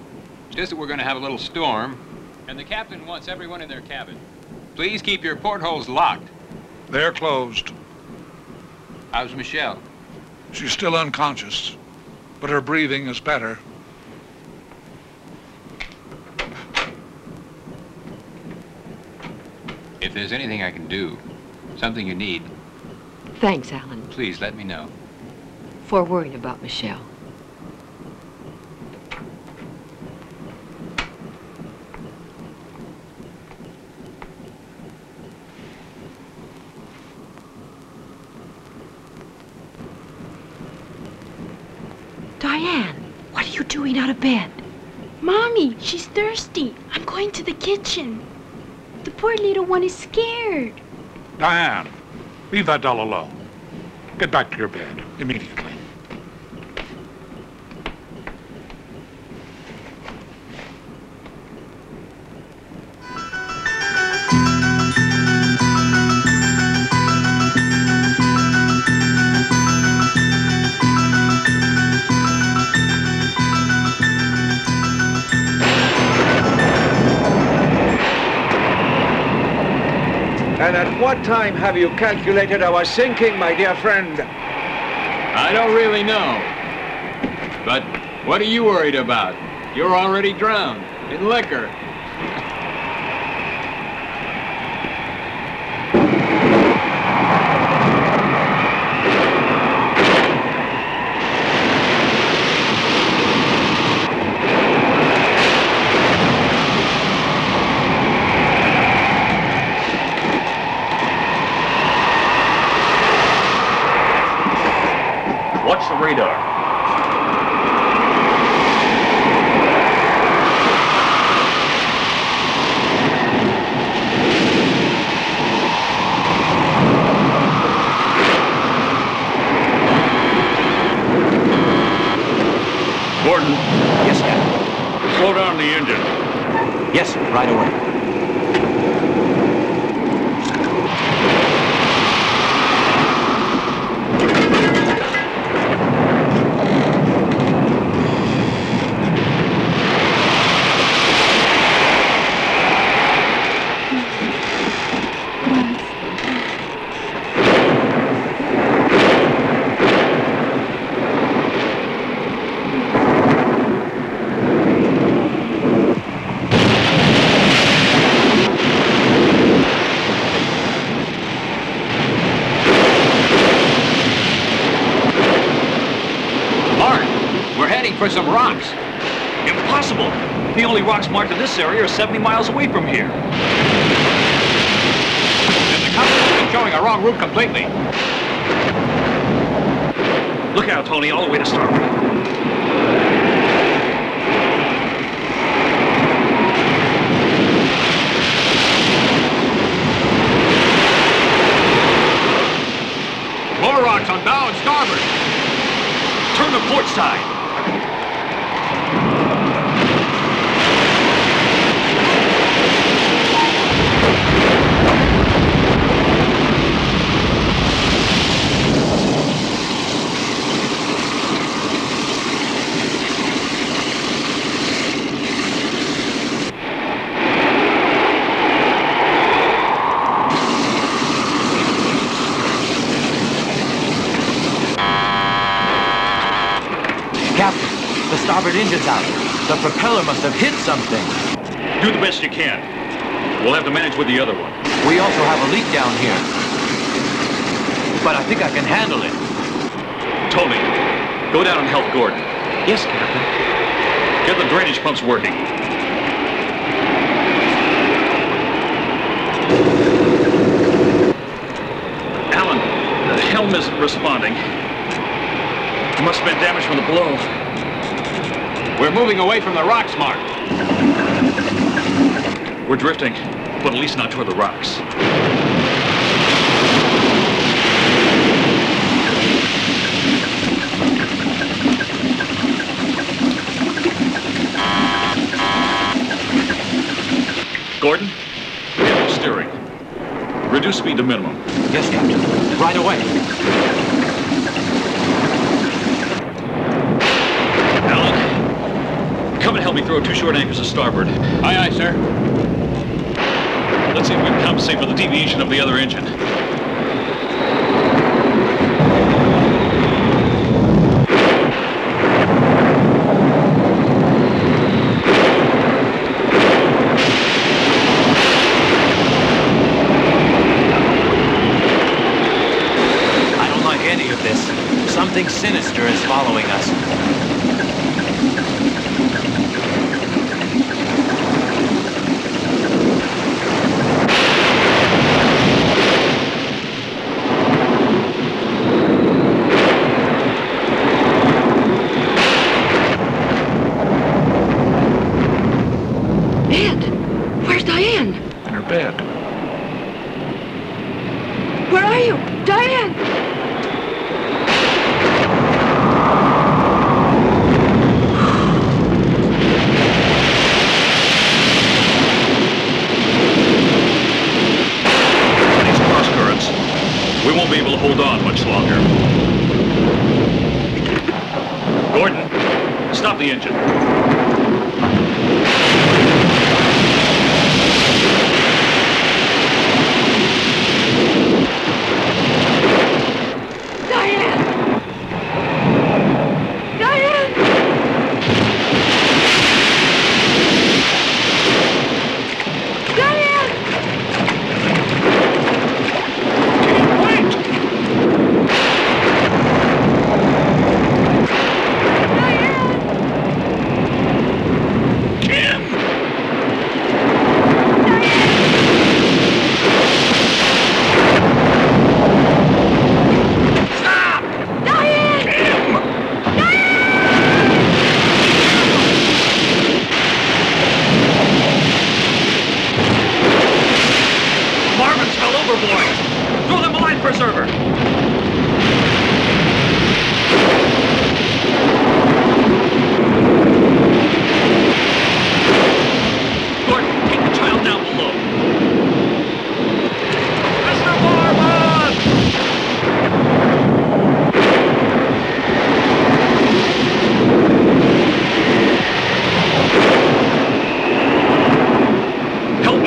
Just that we're going to have a little storm, and the captain wants everyone in their cabin. Please keep your portholes locked. They're closed. How's Michelle? She's still unconscious, but her breathing is better. If there's anything I can do, something you need, Thanks, Alan, please let me know. for worrying about Michelle. Diane, what are you doing out of bed? Mommy, she's thirsty. I'm going to the kitchen. The poor little one is scared. Diane, leave that doll alone. Get back to your bed immediately. And at what time have you calculated our sinking, my dear friend? I don't really know. But what are you worried about? You're already drowned in liquor. Watch the radar. Gordon. Yes, Captain. Slow down the engine. Yes, right away. For some rocks. Impossible. The only rocks marked in this area are 70 miles away from here. And the compass has been showing a wrong route completely. Look out, Tony, all the way to starboard. More rocks on bow and starboard. Turn to port side. The starboard engine's out. The propeller must have hit something. Do the best you can. We'll have to manage with the other one. We also have a leak down here. But I think I can handle it. Tony, go down and help Gordon. Yes, Captain. Get the drainage pumps working. Alan, the helm isn't responding. It must have been damaged from the blow. We're moving away from the rocks, Mark. We're drifting, but at least not toward the rocks. Gordon, handle steering. Reduce speed to minimum. Yes, Captain. Right away. Come and help me throw 2 short anchors to starboard. Aye, aye, sir. Let's see if we can compensate for the deviation of the other engine. I don't like any of this. Something sinister is following us. Stop the engine.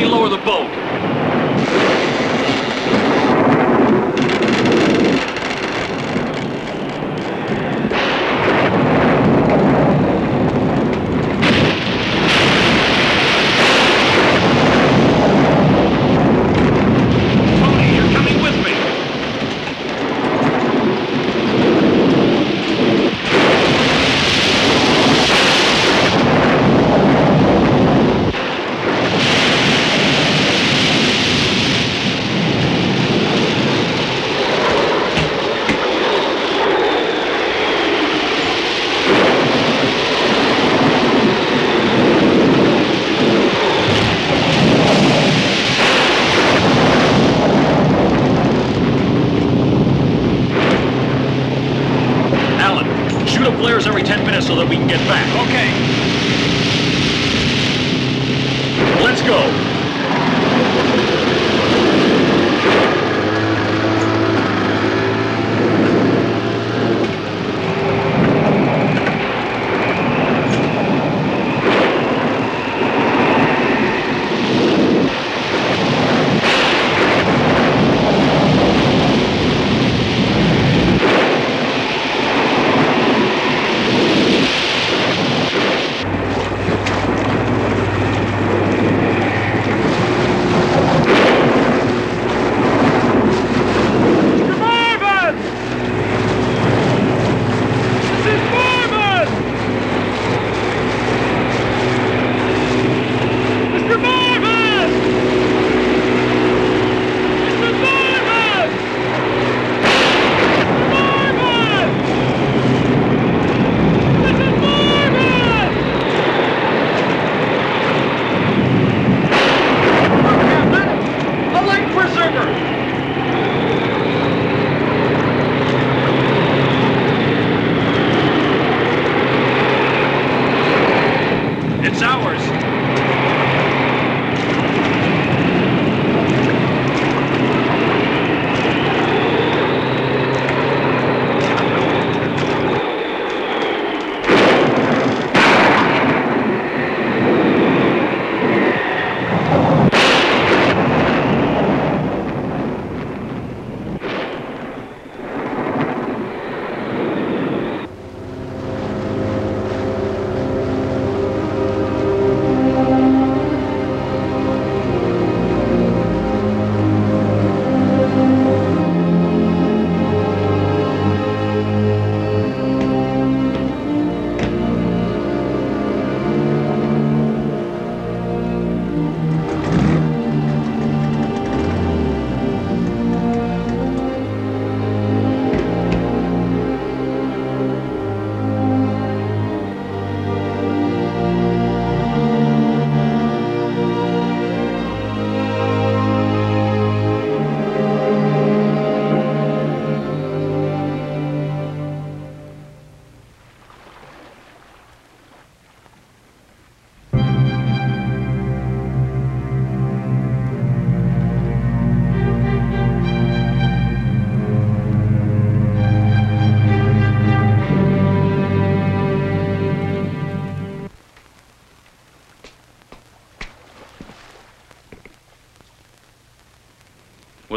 Lower the boat. so that we can get back. Okay. Let's go.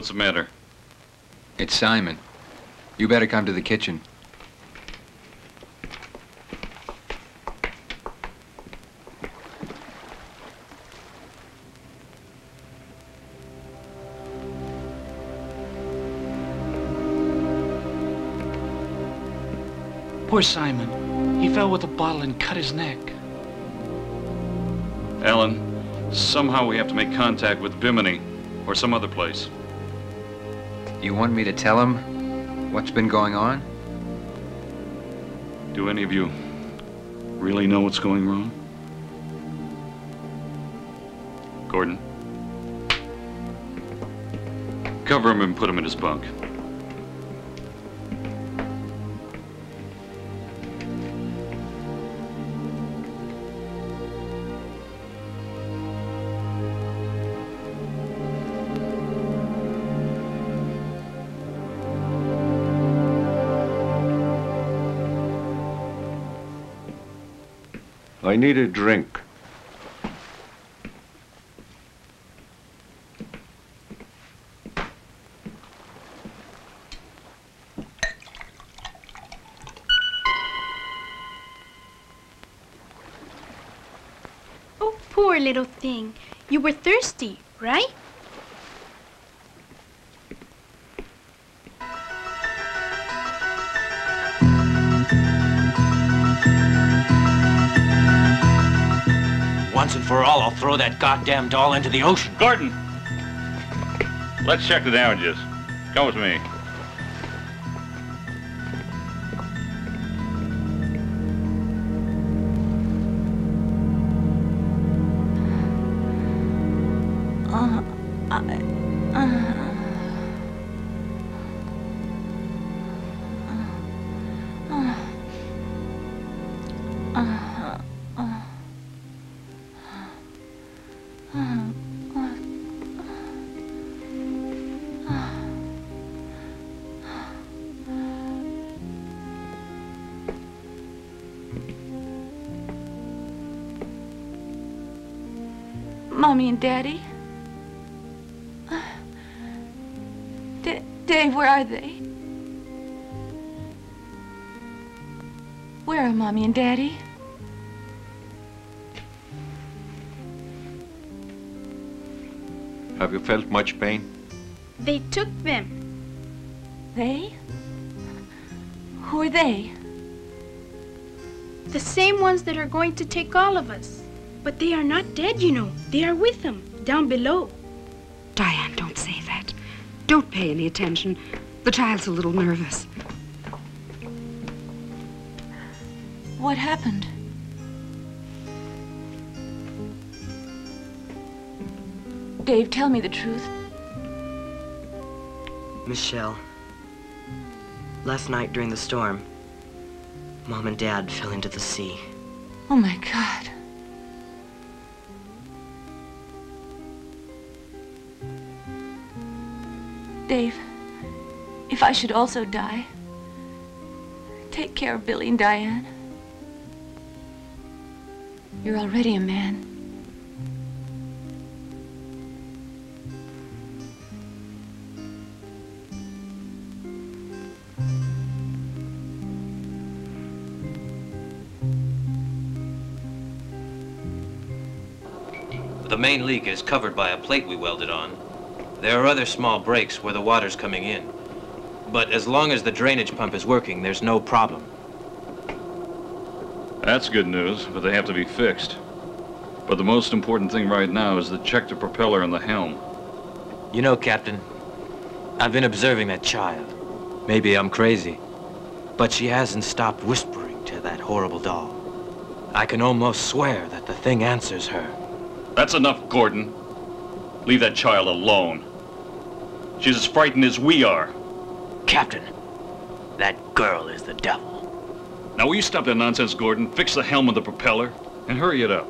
What's the matter? It's Simon. You better come to the kitchen. Poor Simon. He fell with a bottle and cut his neck. Alan, somehow we have to make contact with Bimini or some other place. You want me to tell him what's been going on? Do any of you really know what's going wrong? Gordon? Cover him and put him in his bunk. I need a drink. Oh, poor little thing. You were thirsty, right? Once and for all, I'll throw that goddamn doll into the ocean. Gordon! Let's check the damages. Come with me. Mommy and Daddy? Dave, where are they? Where are Mommy and Daddy? Have you felt much pain? They took them. They? Who are they? The same ones that are going to take all of us. But they are not dead, you know. They are with them, down below. Diane, don't say that. Don't pay any attention. The child's a little nervous. What happened? Dave, tell me the truth. Michelle, last night during the storm, Mom and Dad fell into the sea. Oh, my God. Dave, if I should also die, take care of Billy and Diane. You're already a man. The main leak is covered by a plate we welded on. There are other small breaks where the water's coming in. But as long as the drainage pump is working, there's no problem. That's good news, but they have to be fixed. But the most important thing right now is to check the propeller and the helm. You know, Captain, I've been observing that child. Maybe I'm crazy, but she hasn't stopped whispering to that horrible doll. I can almost swear that the thing answers her. That's enough, Gordon. Leave that child alone. She's as frightened as we are. Captain, that girl is the devil. Now will you stop that nonsense, Gordon? Fix the helm and the propeller, and hurry it up.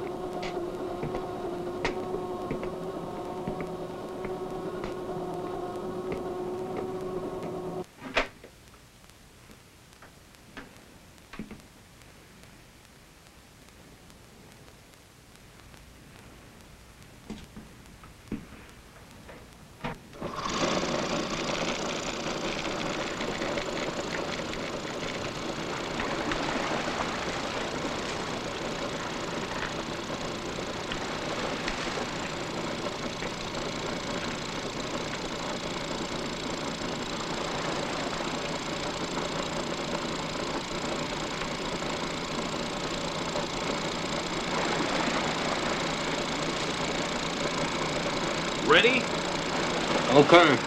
Ready? Okay.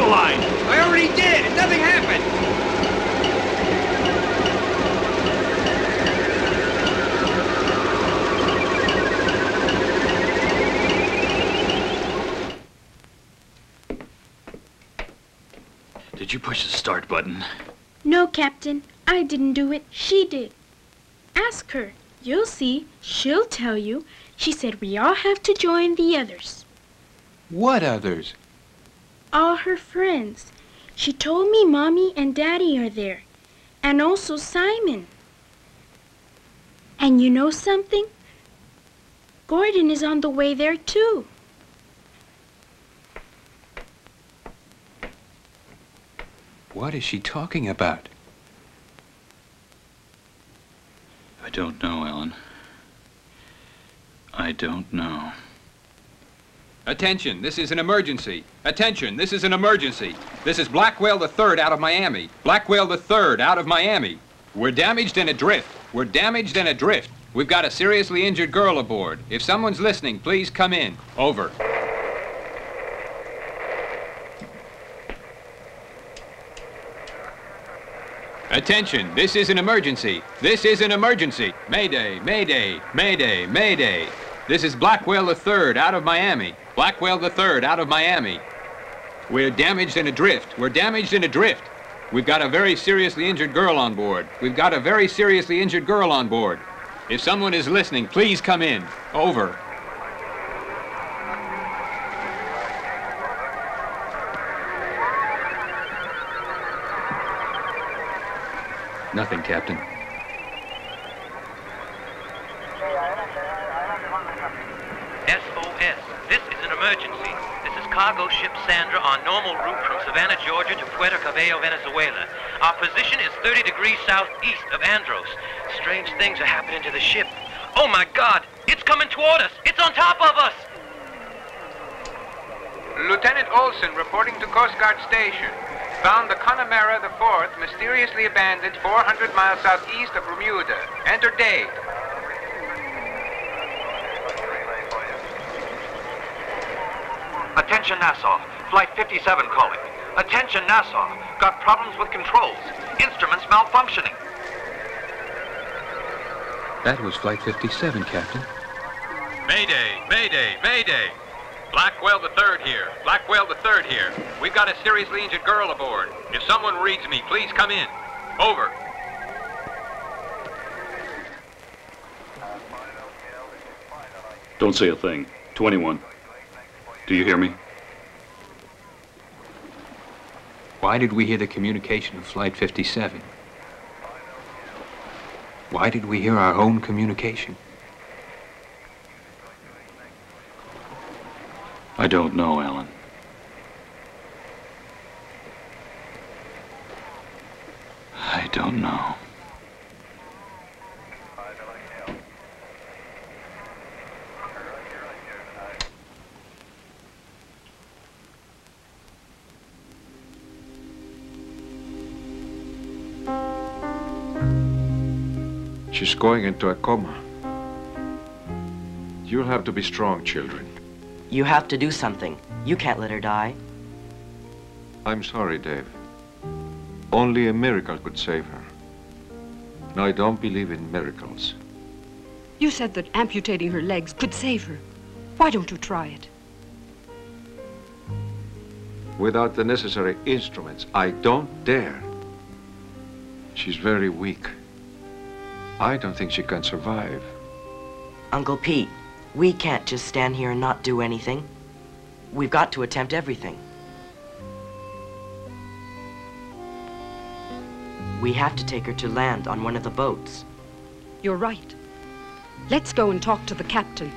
line. I already did. Nothing happened. Did you push the start button? No, Captain. I didn't do it. She did. Ask her. You'll see. She'll tell you. She said we all have to join the others. What others? All her friends. She told me Mommy and Daddy are there. And also Simon. And you know something? Gordon is on the way there too. What is she talking about? I don't know, Ellen. I don't know. Attention, this is an emergency. Attention, this is an emergency. This is Blackwell III out of Miami. Blackwell III out of Miami. We're damaged and adrift. We're damaged and adrift. We've got a seriously injured girl aboard. If someone's listening, please come in. Over. Attention, this is an emergency. This is an emergency. Mayday, mayday, mayday, mayday. This is Blackwell III out of Miami. Blackwell III out of Miami. We're damaged and adrift. We're damaged and adrift. We've got a very seriously injured girl on board. We've got a very seriously injured girl on board. If someone is listening, please come in. Over. Nothing, Captain. SOS. This is an emergency. This is cargo ship Sandra on normal route from Savannah, Georgia to Puerto Cabello, Venezuela. Our position is 30 degrees southeast of Andros. Strange things are happening to the ship. Oh my God! It's coming toward us! It's on top of us! Lieutenant Olson reporting to Coast Guard Station. Found the Connemara IV mysteriously abandoned 400 miles southeast of Bermuda. Enter date. Attention Nassau. Flight 57 calling. Attention Nassau. Got problems with controls. Instruments malfunctioning. That was Flight 57, Captain. Mayday, mayday, mayday. Blackwell III here. Blackwell III here. We've got a seriously injured girl aboard. If someone reads me, please come in. Over. Don't say a thing. 21. Do you hear me? Why did we hear the communication of Flight 57? Why did we hear our own communication? I don't know, Alan. I don't know. She's going into a coma. You'll have to be strong, children. You have to do something. You can't let her die. I'm sorry, Dave. Only a miracle could save her. And I don't believe in miracles. You said that amputating her legs could save her. Why don't you try it? Without the necessary instruments, I don't dare. She's very weak. I don't think she can survive. Uncle Pete, we can't just stand here and not do anything. We've got to attempt everything. We have to take her to land on one of the boats. You're right. Let's go and talk to the captain.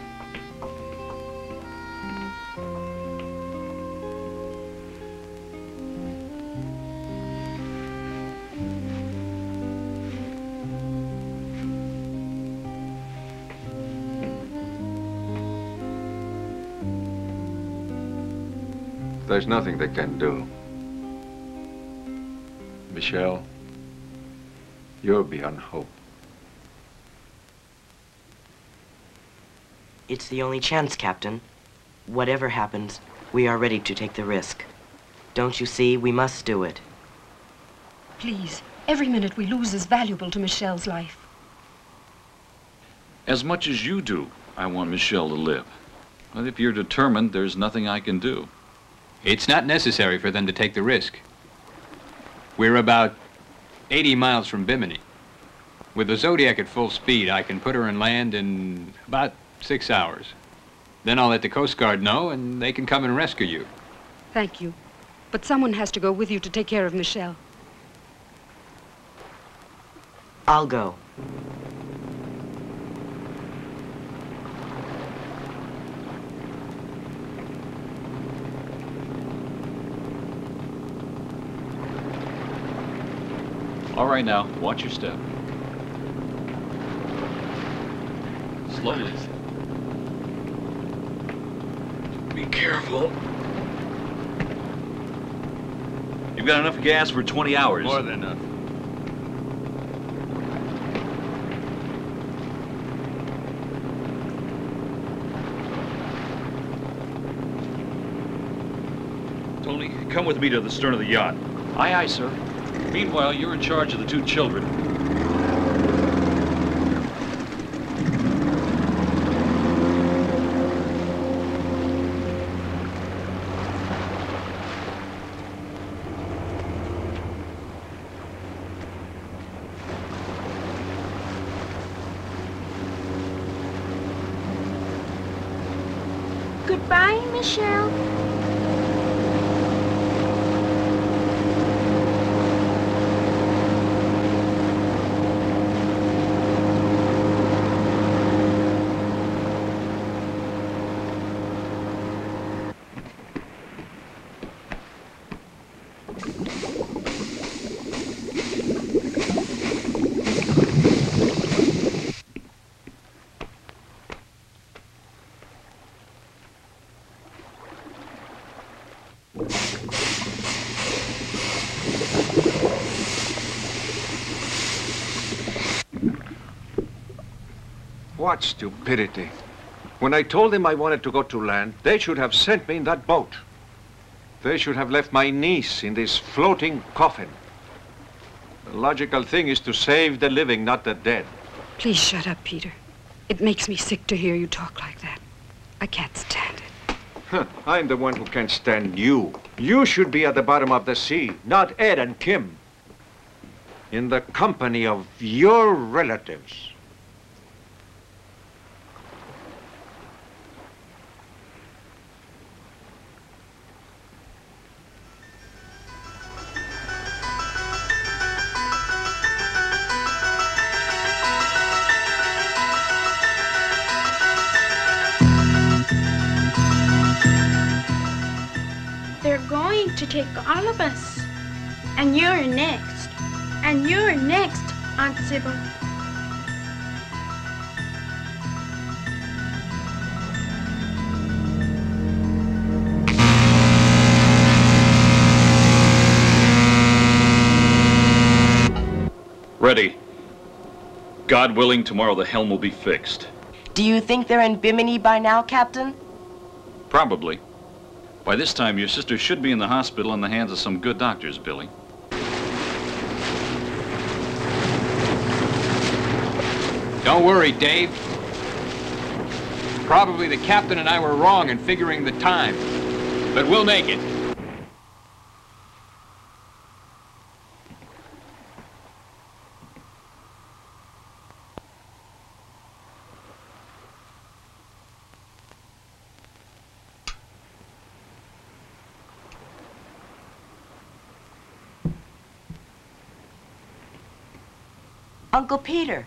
There's nothing they can do. Michelle, you're beyond hope. It's the only chance, Captain. Whatever happens, we are ready to take the risk. Don't you see? We must do it. Please, every minute we lose is valuable to Michelle's life. As much as you do, I want Michelle to live. But if you're determined, there's nothing I can do. It's not necessary for them to take the risk. We're about 80 miles from Bimini. With the Zodiac at full speed, I can put her in land in about 6 hours. Then I'll let the Coast Guard know, and they can come and rescue you. Thank you. But someone has to go with you to take care of Michelle. I'll go. All right now, watch your step. Slowly. Be careful. You've got enough gas for 20 hours. More than enough. Tony, come with me to the stern of the yacht. Aye, aye, sir. Meanwhile, you're in charge of the 2 children. Goodbye, Michelle. What stupidity. When I told them I wanted to go to land, they should have sent me in that boat. They should have left my niece in this floating coffin. The logical thing is to save the living, not the dead. Please shut up, Peter. It makes me sick to hear you talk like that. I can't stand it. Huh, I'm the one who can't stand you. You should be at the bottom of the sea, not Ed and Kim. In the company of your relatives. To take all of us. And you're next. And you're next, Aunt Sybil. Ready. God willing, tomorrow the helm will be fixed. Do you think they're in Bimini by now, Captain? Probably. By this time, your sister should be in the hospital in the hands of some good doctors, Billy. Don't worry, Dave. Probably the captain and I were wrong in figuring the time, but we'll make it. Uncle Peter,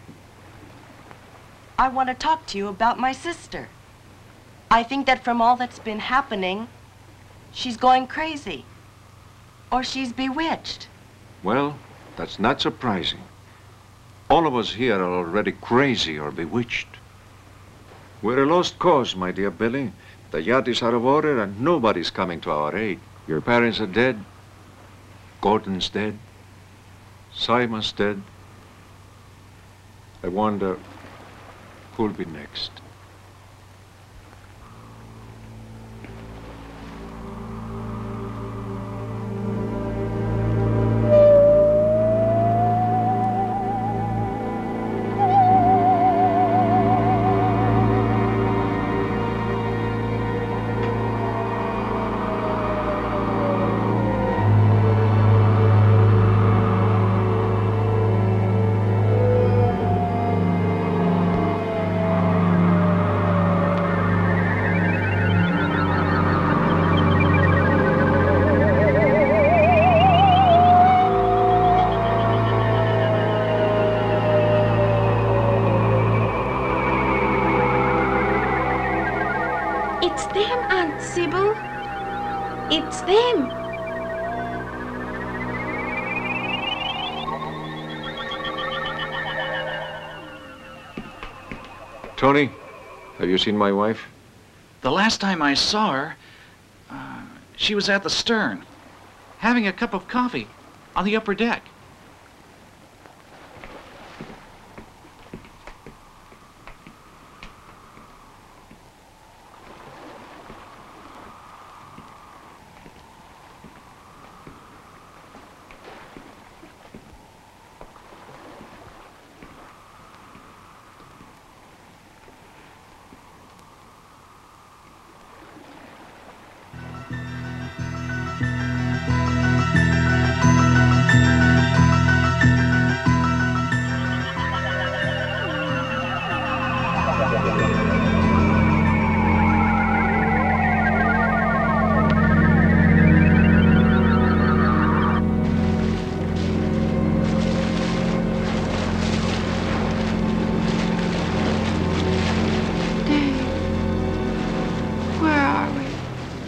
I want to talk to you about my sister. I think that from all that's been happening, she's going crazy. Or she's bewitched. Well, that's not surprising. All of us here are already crazy or bewitched. We're a lost cause, my dear Billy. The yacht is out of order and nobody's coming to our aid. Your parents are dead. Gordon's dead. Simon's dead. I wonder who'll be next. Sybil. It's them. Tony, have you seen my wife? The last time I saw her, she was at the stern, having a cup of coffee on the upper deck.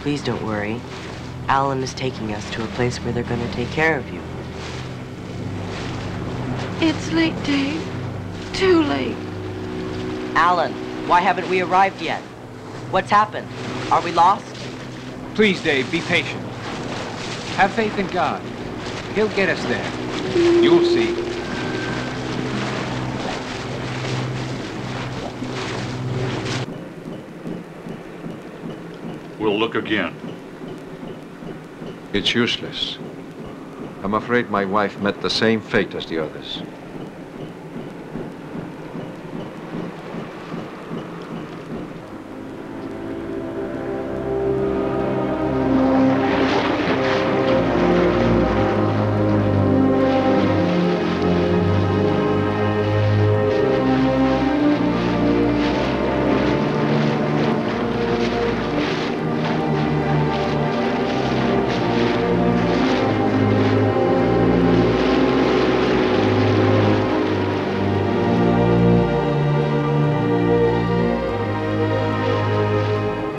Please don't worry. Alan is taking us to a place where they're going to take care of you. It's late, Dave. Too late. Alan, why haven't we arrived yet? What's happened? Are we lost? Please, Dave, be patient. Have faith in God. He'll get us there. You'll see. We'll look again. It's useless. I'm afraid my wife met the same fate as the others.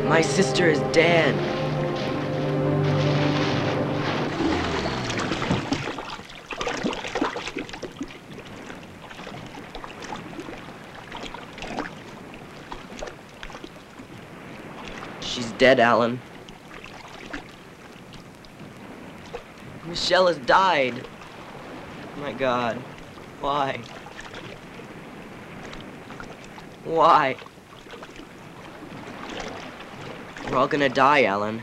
My sister is dead. She's dead, Alan. Michelle has died. Oh my God. Why? Why? We're all gonna die, Alan.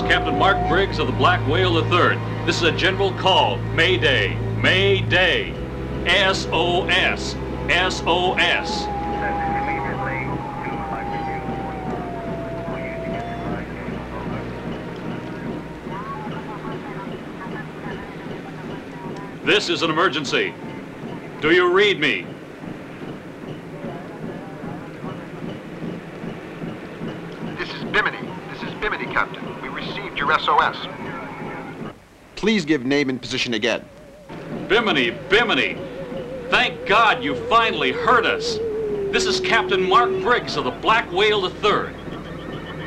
Captain Mark Briggs of the Black Whale III. This is a general call. Mayday. Mayday. SOS. SOS. This is an emergency. Do you read me? This is Bimini. This is Bimini, Captain. We received your SOS. Please give name and position again. Bimini, Bimini. Thank God you finally heard us. This is Captain Mark Briggs of the Black Whale III.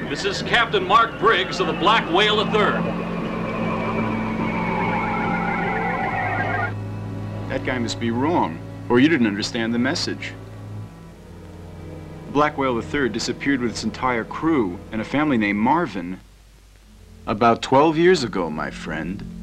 This is Captain Mark Briggs of the Black Whale III. That guy must be wrong, or you didn't understand the message. Black Whale III disappeared with its entire crew and a family named Marvin about 12 years ago, my friend.